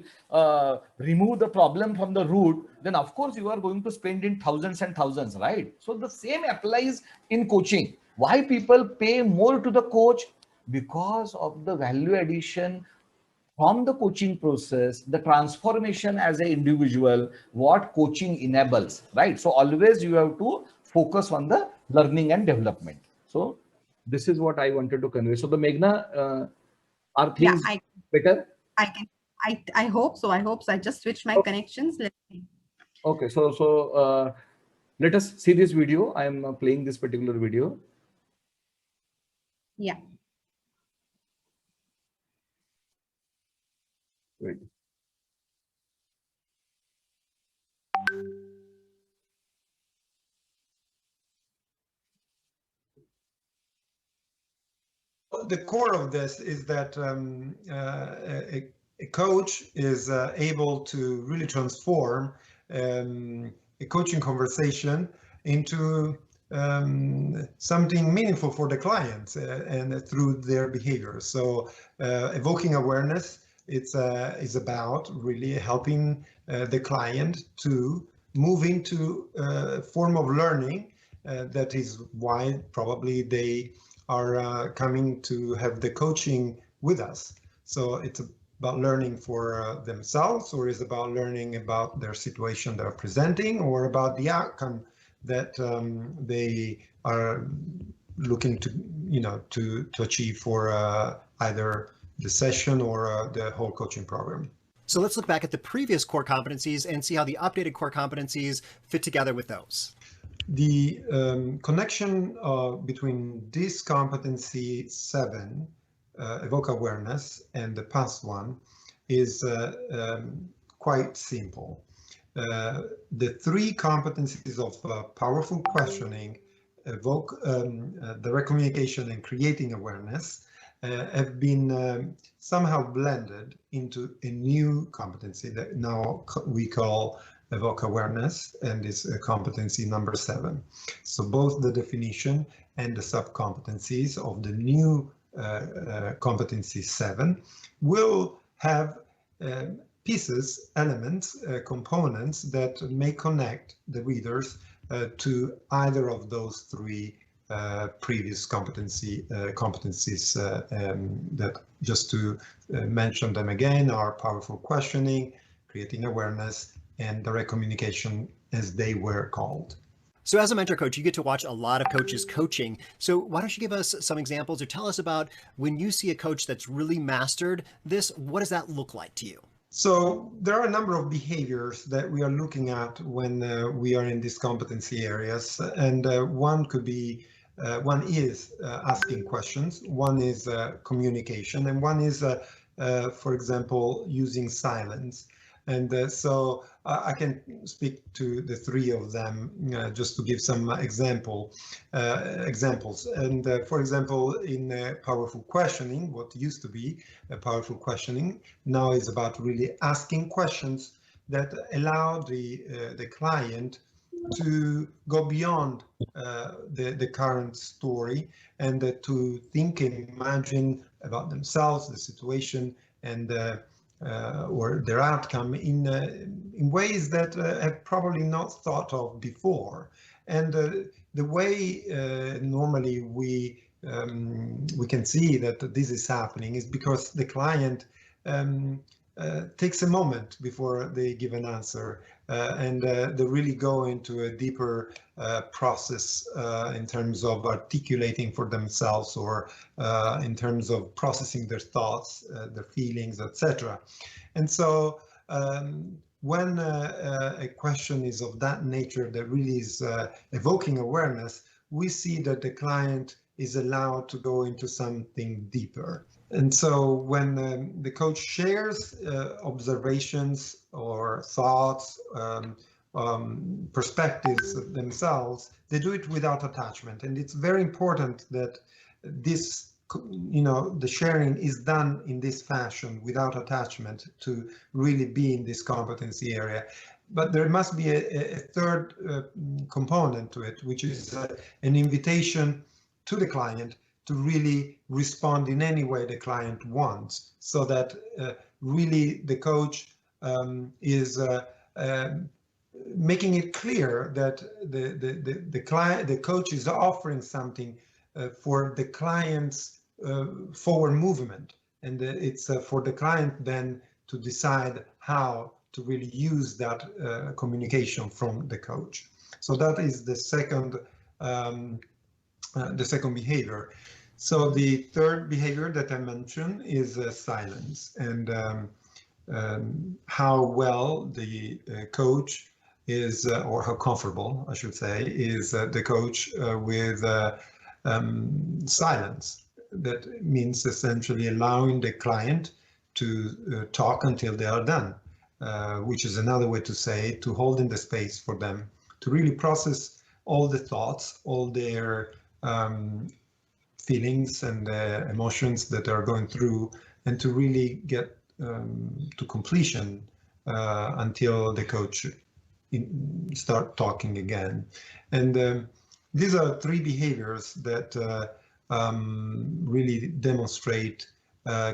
remove the problem from the root, then of course you are going to spend in thousands and thousands, right? So the same applies in coaching. Why people pay more to the coach? Because of the value addition from the coaching process, the transformation as an individual, what coaching enables, right? So always you have to focus on the learning and development. So this is what I wanted to convey. So the Meghna, are things better? I hope so. I just switched my connections. Let's see. Okay, so let us see this video. I am playing this particular video. Yeah. Wait. The core of this is that a coach is able to really transform a coaching conversation into something meaningful for the client and through their behavior. So evoking awareness, is about really helping the client to move into a form of learning that is why probably they are coming to have the coaching with us. So it's about learning for themselves, or is about learning about their situation they're presenting, or about the outcome that they are looking to, to achieve for either the session or the whole coaching program. So let's look back at the previous core competencies and see how the updated core competencies fit together with those. The connection between this competency 7, evoke awareness, and the past one is quite simple. The 3 competencies of powerful questioning, evoke direct communication, and creating awareness have been somehow blended into a new competency that now we call evoke awareness, and is competency number 7. So both the definition and the sub-competencies of the new competency 7 will have pieces, elements, components that may connect the readers to either of those 3 previous competencies that, just to mention them again, are powerful questioning, creating awareness, and direct communication, as they were called. So as a mentor coach, you get to watch a lot of coaches coaching. So why don't you give us some examples, or tell us about when you see a coach that's really mastered this, what does that look like to you? So there are a number of behaviors that we are looking at when we are in these competency areas, and one is asking questions, one is communication, and one is for example, using silence. And so I can speak to the three of them just to give some examples. And for example, in powerful questioning, what used to be a powerful questioning now is about really asking questions that allow the client to go beyond the current story and to think and imagine about themselves, the situation, and or their outcome in ways that have probably not thought of before. And the way normally we can see that this is happening is because the client takes a moment before they give an answer, and they really go into a deeper process in terms of articulating for themselves, or in terms of processing their thoughts, their feelings, etc. And so when a question is of that nature that really is evoking awareness, we see that the client is allowed to go into something deeper. And so when the coach shares observations or thoughts, perspectives themselves, they do it without attachment. And it's very important that this, the sharing is done in this fashion without attachment to really be in this competency area. But there must be a third component to it, which is an invitation to the client to really respond in any way the client wants, so that really the coach is making it clear that the coach is offering something for the client's forward movement, and it's for the client then to decide how to really use that communication from the coach. So that is the second behavior. So the third behavior that I mentioned is silence, and how well the coach is, or how comfortable, I should say, is the coach with silence. That means essentially allowing the client to talk until they are done, which is another way to say to hold in the space for them to really process all the thoughts, all their feelings and emotions that are going through, and to really get to completion until the coach start talking again. And these are three behaviors that really demonstrate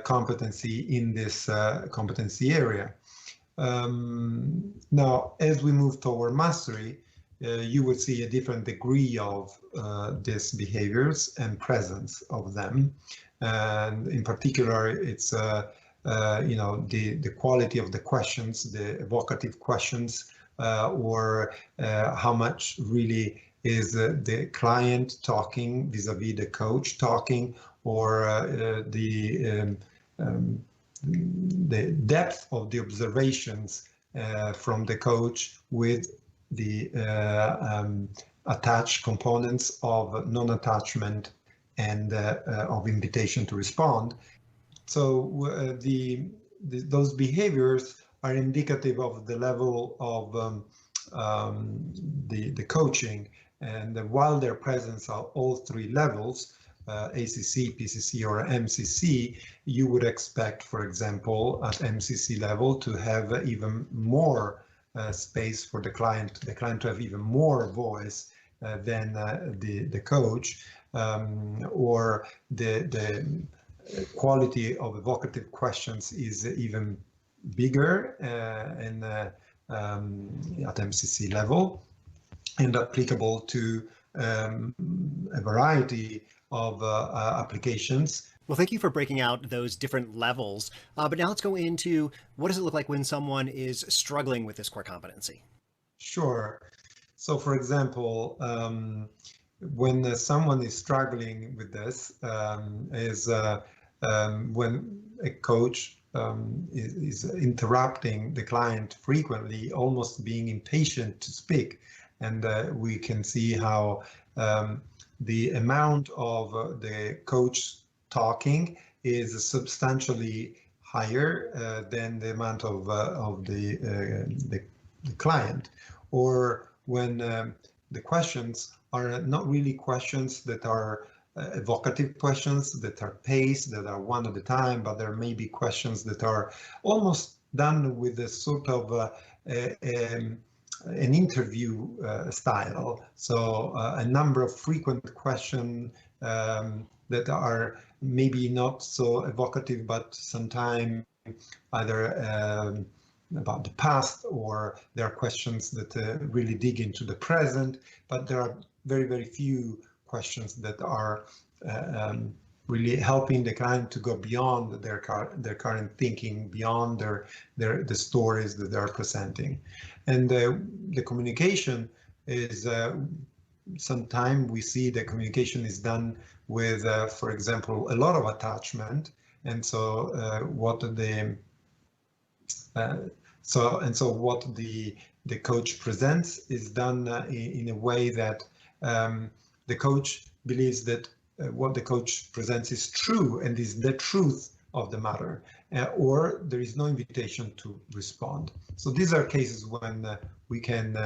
competency in this competency area. Now, as we move toward mastery, you would see a different degree of these behaviors and presence of them. And in particular, it's the quality of the questions, the evocative questions, or how much really is the client talking vis-a-vis the coach talking, or the depth of the observations from the coach with the attached components of non-attachment and of invitation to respond. So those behaviors are indicative of the level of the coaching, and while their presence are all three levels, ACC, PCC, or MCC, you would expect, for example, at MCC level to have even more space for the client to have even more voice than the coach, or the quality of evocative questions is even bigger at MCC level, and applicable to a variety of applications. Well, thank you for breaking out those different levels. But now let's go into what does it look like when someone is struggling with this core competency? Sure. So, for example, when someone is struggling with this, is when a coach is interrupting the client frequently, almost being impatient to speak. And we can see how the amount of the coach talking is substantially higher than the amount of the client, or when the questions are not really questions that are evocative questions that are paced, that are one at a time, but there may be questions that are almost done with a sort of an interview style. So a number of frequent questions that are maybe not so evocative, but sometimes either about the past, or there are questions that really dig into the present, but there are very, very few questions that are really helping the client to go beyond their current thinking, beyond the stories that they are presenting. And the communication is sometimes we see the communication is done with, for example, a lot of attachment, and so what the coach presents is done in a way that the coach believes that what the coach presents is true and is the truth of the matter, or there is no invitation to respond. So these are cases when we can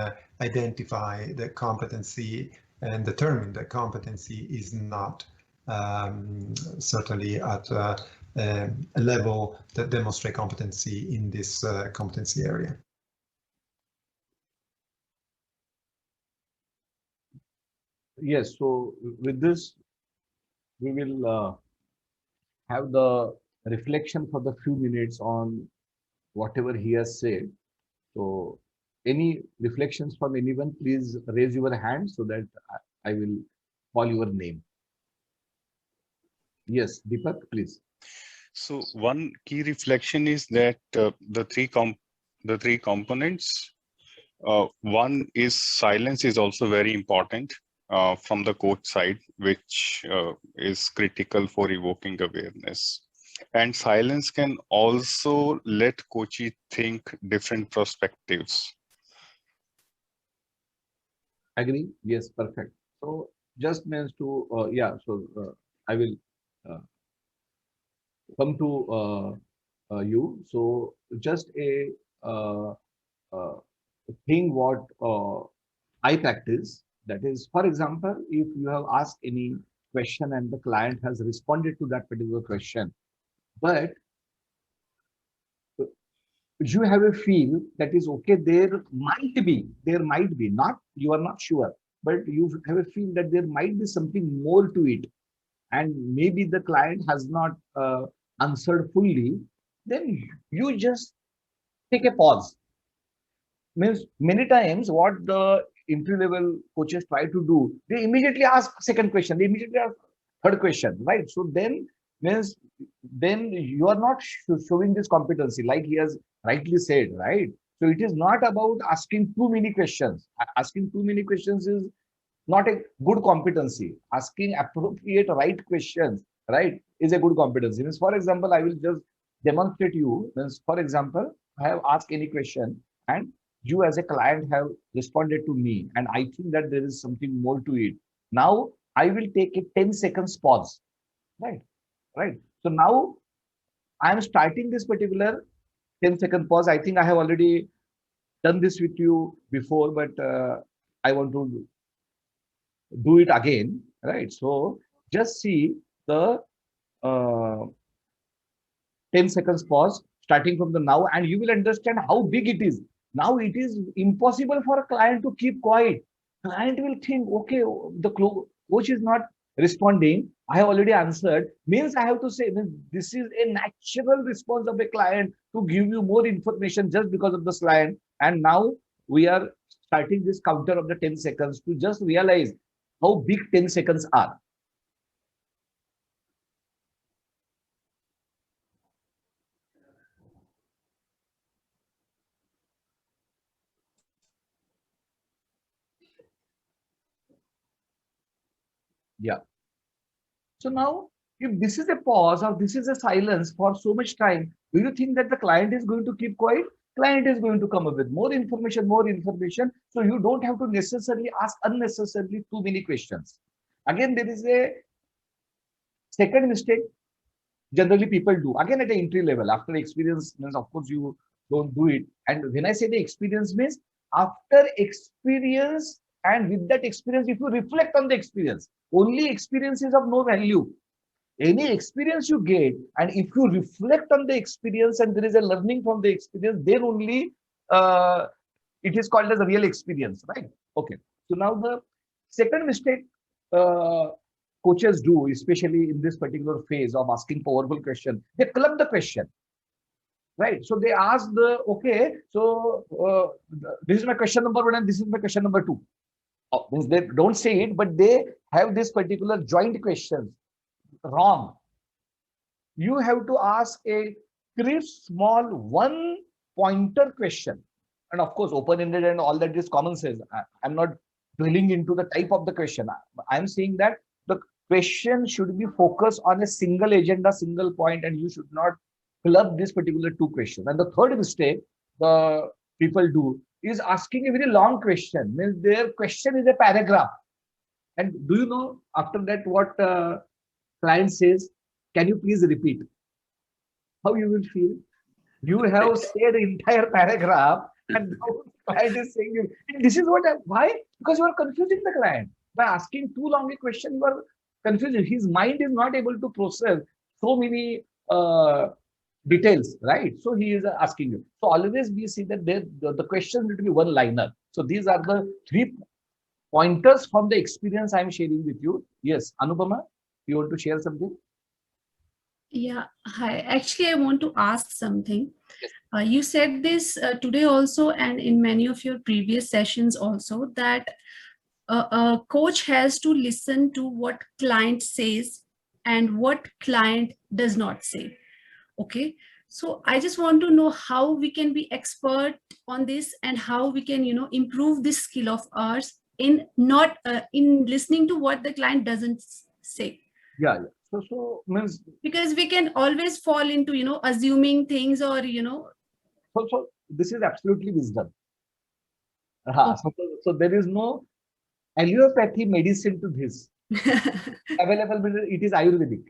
identify the competency and determine that competency is not certainly at a level that demonstrate competency in this competency area. Yes, so with this, we will have the reflection for the few minutes on whatever he has said. So any reflections from anyone, please raise your hand so that I will call your name. Yes, Deepak, please. So one key reflection is that the three components, one is silence is also very important from the coach side, which is critical for evoking awareness. And silence can also let coachee think different perspectives. Agree? Yes, perfect. So just means to, yeah, so I will come to you. So just a thing what I practice, that is, for example, if you have asked any question and the client has responded to that particular question, but you have a feel that is okay, there might be, not, you are not sure, but you have a feel that there might be something more to it, and maybe the client has not answered fully, then you just take a pause. Means many times what the entry-level coaches try to do, they immediately ask second question, they immediately ask third question, right? So then means then you are not showing this competency, like he has rightly said, right? So it is not about asking too many questions. Asking too many questions is not a good competency. Asking appropriate right questions, right, is a good competency. Means, for example, I will just demonstrate you. Means, for example, I have asked any question and you as a client have responded to me, and I think that there is something more to it. Now I will take a 10 seconds pause, right? So now I am starting this particular 10-second pause. I think I have already done this with you before, but I want to do it again, right? So just see the 10 seconds pause starting from the now, and you will understand how big it is. Now it is impossible for a client to keep quiet. Client will think, okay, the coach is not responding, I have already answered, means I have to say, this is a natural response of a client to give you more information just because of this client. And now we are starting this counter of the 10 seconds to just realize how big 10 seconds are. Yeah. So now, if this is a pause or this is a silence for so much time, do you think that the client is going to keep quiet? Client is going to come up with more information. So you don't have to necessarily ask unnecessarily too many questions. Again, there is a second mistake generally people do. Again, at the entry level, after experience, means of course you don't do it. And when I say the experience means after experience, and with that experience, if you reflect on the experience, only experience is of no value. Any experience you get, and if you reflect on the experience and there is a learning from the experience, then only it is called as a real experience, right? Okay. So now the second mistake coaches do, especially in this particular phase of asking powerful question, they club the question, right? So they ask okay, so this is my question number 1 and this is my question number 2. They don't say it, but they have this particular joint question. Wrong. You have to ask a crisp, small, one pointer question. And of course, open-ended and all that is common sense. I'm not drilling into the type of the question. I'm saying that the question should be focused on a single agenda, single point, and you should not club this particular 2 questions. And the third mistake the people do is asking a very long question. Means their question is a paragraph. And do you know after that what client says? Can you please repeat? How you will feel? You have said the entire paragraph, and now client is saying you. This is what. Why? Because you are confusing the client by asking too long a question. You are confusing. His mind is not able to process so many details, right? So he is asking you. So always we see that the question need to be one-liner. So these are the 3 pointers from the experience I am sharing with you. Yes, Anupama, you want to share something? Yeah, hi. Actually, I want to ask something. You said this today also, and in many of your previous sessions also, that a coach has to listen to what client says and what client does not say. Okay, so I just want to know how we can be expert on this and how we can, improve this skill of ours in not in listening to what the client doesn't say. Yeah. So means because we can always fall into assuming things or So this is absolutely wisdom. So there is no allopathy medicine to this. Available, it is Ayurvedic.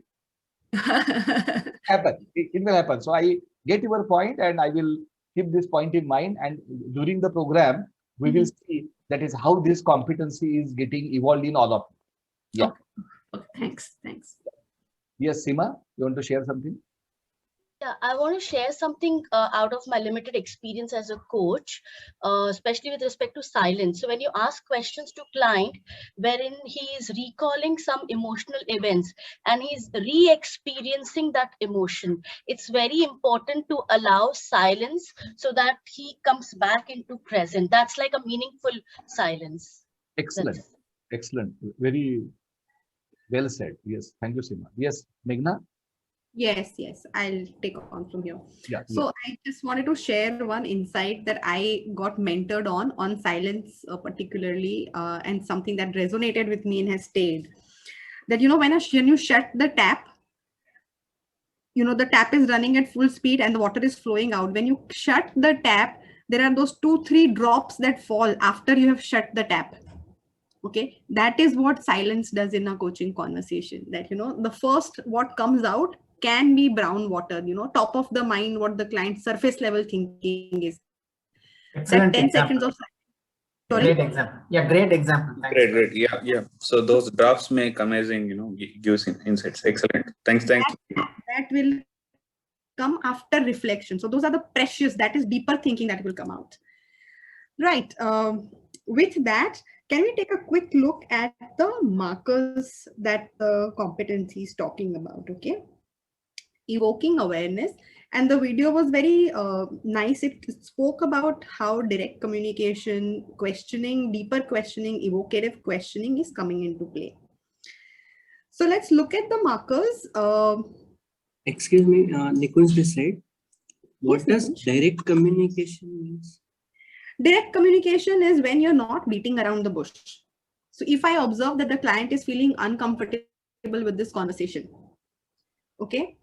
It will happen. So I get your point, and I will keep this point in mind. And during the program, we will see that is how this competency is getting evolved in all of you. Yeah. Okay. Thanks. Yes, Seema, you want to share something? Yeah, I want to share something out of my limited experience as a coach, especially with respect to silence. So when you ask questions to client, wherein he is recalling some emotional events and he's re-experiencing that emotion, it's very important to allow silence so that he comes back into present. That's like a meaningful silence. Excellent. Excellent. Very well said. Yes. Thank you, Seema. Yes, Meghna? Yes, I'll take on from here. Yeah. So I just wanted to share one insight that I got mentored on silence particularly, and something that resonated with me and has stayed. That, when you shut the tap, the tap is running at full speed and the water is flowing out. When you shut the tap, there are those 2-3 drops that fall after you have shut the tap. Okay, that is what silence does in a coaching conversation. That, the first what comes out can be brown water, top of the mind, what the client's surface level thinking is. Excellent. That 10 example. seconds of silence. Great example. Yeah, great example. Thanks. Great. Yeah. So those drops make amazing, gives insights. Excellent. Thanks. That will come after reflection. So those are the precious, that is deeper thinking that will come out. Right. With that, can we take a quick look at the markers that the competency is talking about? Okay. Evoking awareness, and the video was very nice. It spoke about how direct communication, questioning, deeper questioning, evocative questioning is coming into play. So let's look at the markers. Excuse me, Nikunj this side. What does direct communication means? Direct communication is when you're not beating around the bush. So if I observe that the client is feeling uncomfortable with this conversation, okay,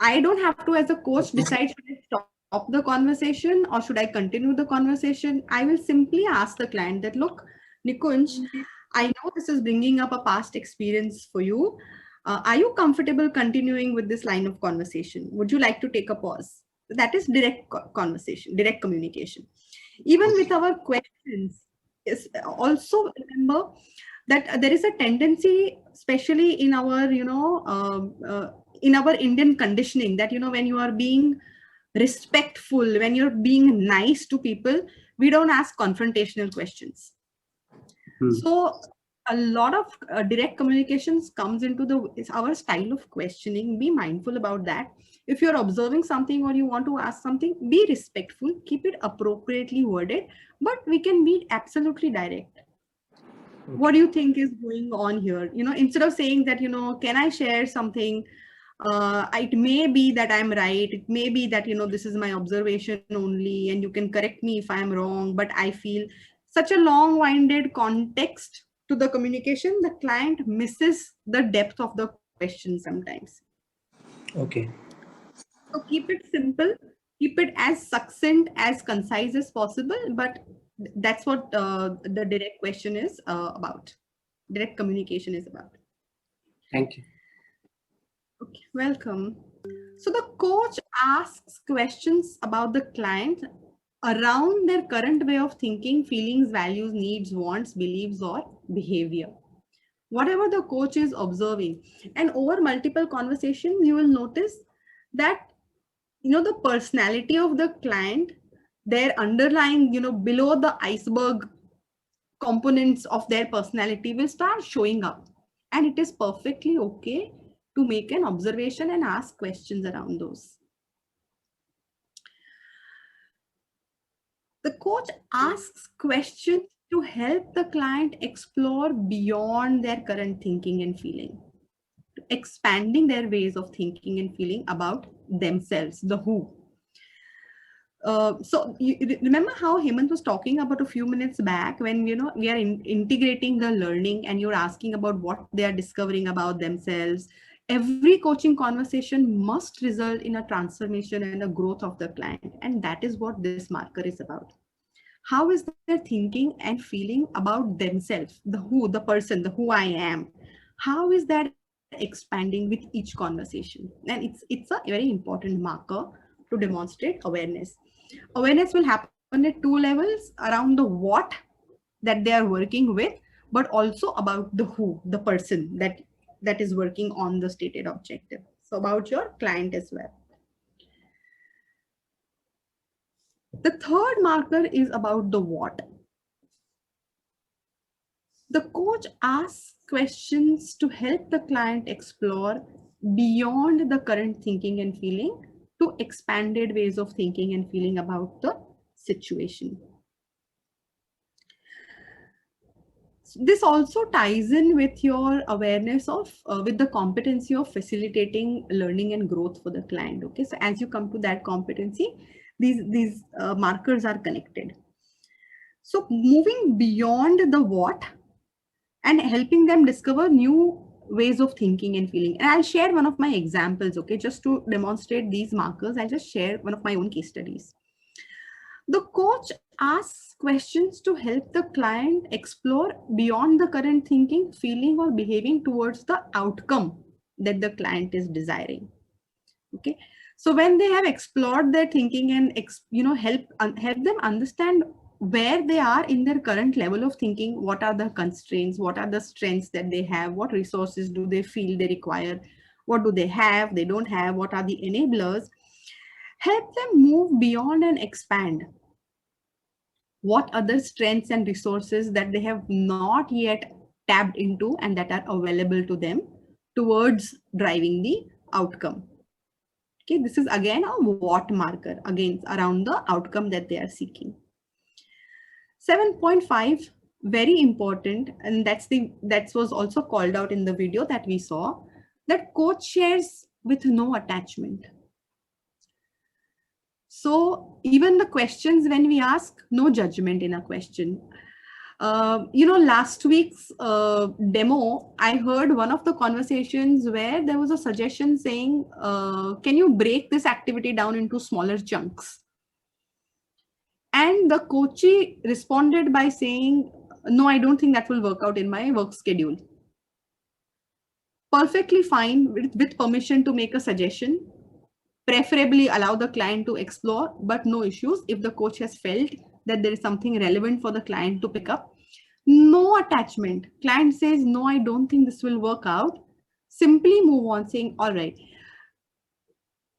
I don't have to, as a coach, decide should I stop the conversation or should I continue the conversation. I will simply ask the client that, look, Nikunj, I know this is bringing up a past experience for you. Are you comfortable continuing with this line of conversation? Would you like to take a pause? That is direct conversation, direct communication. Even with our questions, is also remember that there is a tendency, especially in our, in our Indian conditioning, that, when you are being respectful, when you're being nice to people, we don't ask confrontational questions. So a lot of direct communications comes into our style of questioning. Be mindful about that. If you're observing something or you want to ask something, be respectful, keep it appropriately worded, but we can be absolutely direct. What do you think is going on here? Instead of saying that, can I share something? It may be that I'm right. It may be that, this is my observation only, and you can correct me if I'm wrong, but I feel such a long-winded context to the communication, the client misses the depth of the question sometimes. Okay. So keep it simple, keep it as succinct, as concise as possible, but that's what the direct question is about. Direct communication is about. Thank you. Okay, welcome. So the coach asks questions about the client around their current way of thinking, feelings, values, needs, wants, beliefs, or behavior. Whatever the coach is observing. And over multiple conversations, you will notice that, the personality of the client, their underlying, below the iceberg components of their personality will start showing up. And it is perfectly okay to make an observation and ask questions around those. The coach asks questions to help the client explore beyond their current thinking and feeling, expanding their ways of thinking and feeling about themselves, the who. So you remember how Hemant was talking about a few minutes back when, we are integrating the learning and you're asking about what they are discovering about themselves. Every coaching conversation must result in a transformation and a growth of the client. And that is what this marker is about. How is their thinking and feeling about themselves, the who, the person, the who I am? How is that expanding with each conversation? And it's a very important marker to demonstrate awareness. Awareness will happen at two levels: around the what that they are working with, but also about the who, the person that is working on the stated objective. So about your client as well. The third marker is about the what. The coach asks questions to help the client explore beyond the current thinking and feeling to expanded ways of thinking and feeling about the situation. This also ties in with your awareness of, with the competency of facilitating learning and growth for the client. Okay, so as you come to that competency, these markers are connected. So moving beyond the what and helping them discover new ways of thinking and feeling. And I'll share one of my examples, okay, just to demonstrate these markers. I'll just share one of my own case studies. The coach asks questions to help the client explore beyond the current thinking, feeling, or behaving towards the outcome that the client is desiring. Okay, so when they have explored their thinking and help them understand where they are in their current level of thinking, what are the constraints, what are the strengths that they have, what resources do they feel they require, what do they have, they don't have, what are the enablers, help them move beyond and expand. What other strengths and resources that they have not yet tapped into and that are available to them towards driving the outcome. Okay, this is again a what marker, again around the outcome that they are seeking. 7.5, very important, and that was also called out in the video that we saw, that coach shares with no attachment. So even the questions when we ask, no judgment in a question. Last week's demo, I heard one of the conversations where there was a suggestion saying, can you break this activity down into smaller chunks? And the coachee responded by saying, no, I don't think that will work out in my work schedule. perfectly fine with permission to make a suggestion, preferably allow the client to explore, but no issues if the coach has felt that there is something relevant for the client to pick up. No attachment. Client says, no, I don't think this will work out. Simply move on saying, all right,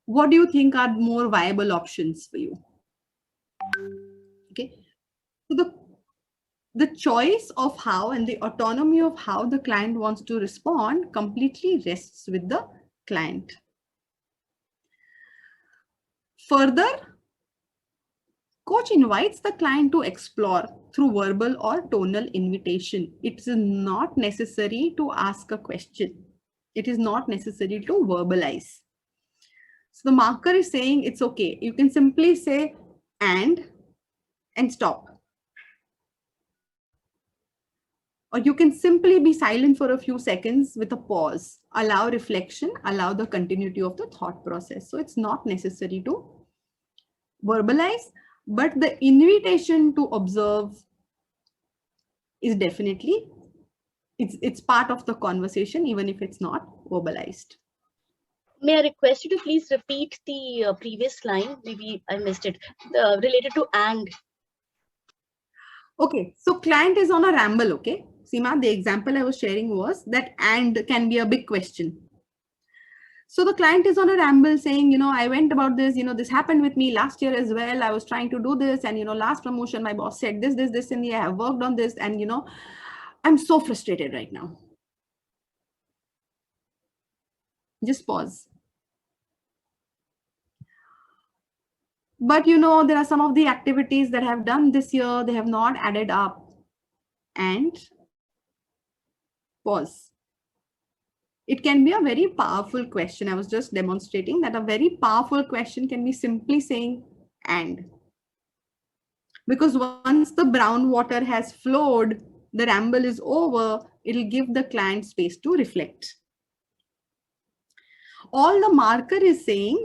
what do you think are more viable options for you? Okay. So the choice of how and the autonomy of how the client wants to respond completely rests with the client. Further, coach invites the client to explore through verbal or tonal invitation. It is not necessary to ask a question. It is not necessary to verbalize. So the marker is saying it's okay. You can simply say and stop. Or you can simply be silent for a few seconds with a pause, allow reflection, allow the continuity of the thought process. So it's not necessary to verbalize, but the invitation to observe is definitely, it's part of the conversation, even if it's not verbalized. May I request you to please repeat the previous line? Maybe I missed it, related to and. Okay, so client is on a ramble, okay? Seema, the example I was sharing was that and can be a big question. So the client is on a ramble saying, you know, I went about this, you know, this happened with me last year as well. I was trying to do this and, you know, last promotion, my boss said this, and I have worked on this and, you know, I'm so frustrated right now. Just pause. But, you know, there are some of the activities that I have done this year, they have not added up. And pause. It can be a very powerful question. I was just demonstrating that a very powerful question can be simply saying and. Because once the brown water has flowed, the ramble is over, it'll give the client space to reflect. All the marker is saying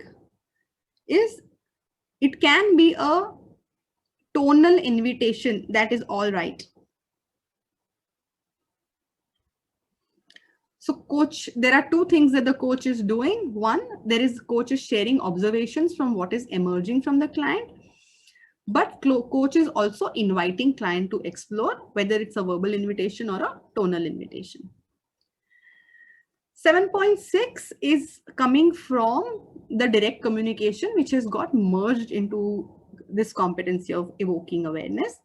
is it can be a tonal invitation, that is all right. So coach, there are two things that the coach is doing. One, there is coach is sharing observations from what is emerging from the client, but coach is also inviting client to explore, whether it's a verbal invitation or a tonal invitation. 7.6 is coming from the direct communication, which has got merged into this competency of evoking awareness.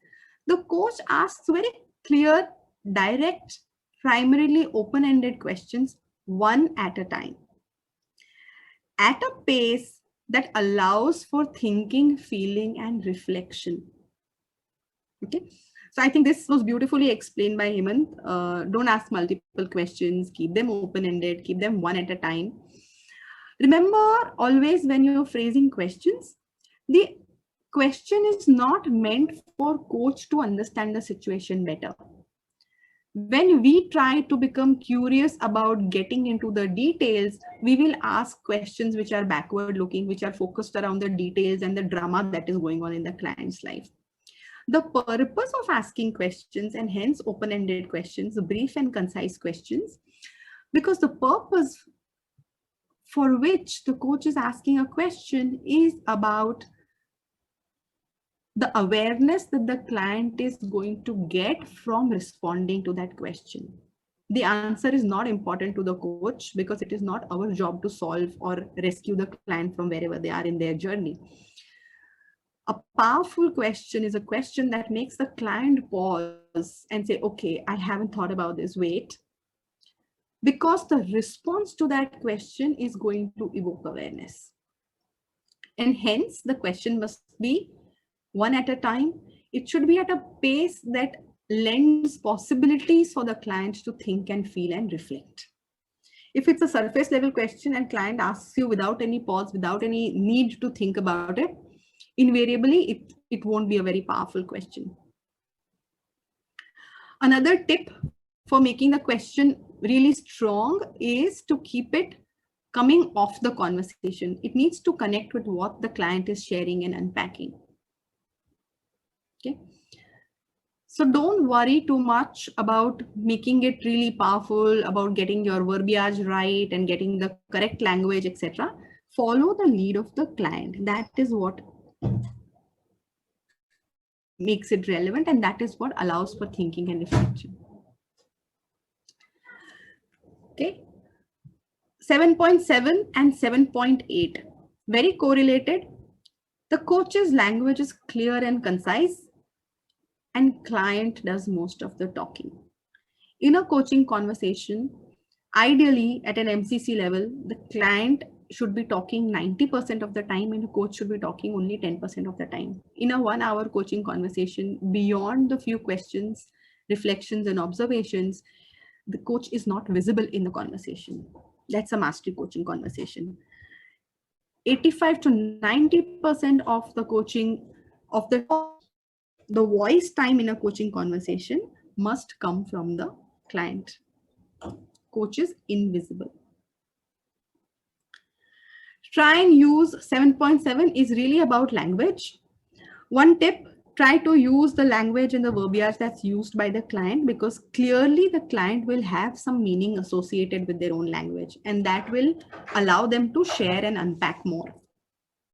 The coach asks very clear, direct, primarily open-ended questions, one at a time, at a pace that allows for thinking, feeling, and reflection. Okay, so I think this was beautifully explained by Hemant. Don't ask multiple questions, keep them open-ended, keep them one at a time. Remember, always when you're phrasing questions, the question is not meant for coach to understand the situation better. When we try to become curious about getting into the details, we will ask questions which are backward looking, which are focused around the details and the drama that is going on in the client's life. The purpose of asking questions, and hence open-ended questions, brief and concise questions, because the purpose for which the coach is asking a question is about the awareness that the client is going to get from responding to that question. The answer is not important to the coach because it is not our job to solve or rescue the client from wherever they are in their journey. A powerful question is a question that makes the client pause and say, okay, I haven't thought about this, wait. Because the response to that question is going to evoke awareness. And hence the question must be one at a time. It should be at a pace that lends possibilities for the client to think and feel and reflect. If it's a surface level question and client asks you without any pause, without any need to think about it, invariably it won't be a very powerful question. Another tip for making the question really strong is to keep it coming off the conversation. It needs to connect with what the client is sharing and unpacking. Okay. So don't worry too much about making it really powerful, about getting your verbiage right and getting the correct language, etc. Follow the lead of the client. That is what makes it relevant, and that is what allows for thinking and reflection. Okay. 7.7 and 7.8, very correlated. The coach's language is clear and concise, and client does most of the talking. In a coaching conversation, ideally at an MCC level, the client should be talking 90% of the time and the coach should be talking only 10% of the time. In a 1 hour coaching conversation, beyond the few questions, reflections, and observations, the coach is not visible in the conversation. That's a mastery coaching conversation. 85 to 90% of the coaching, of the voice time in a coaching conversation must come from the client. Coach is invisible. Try and use 7.7 is really about language. One tip, try to use the language and the verbiage that's used by the client, because clearly the client will have some meaning associated with their own language, and that will allow them to share and unpack more.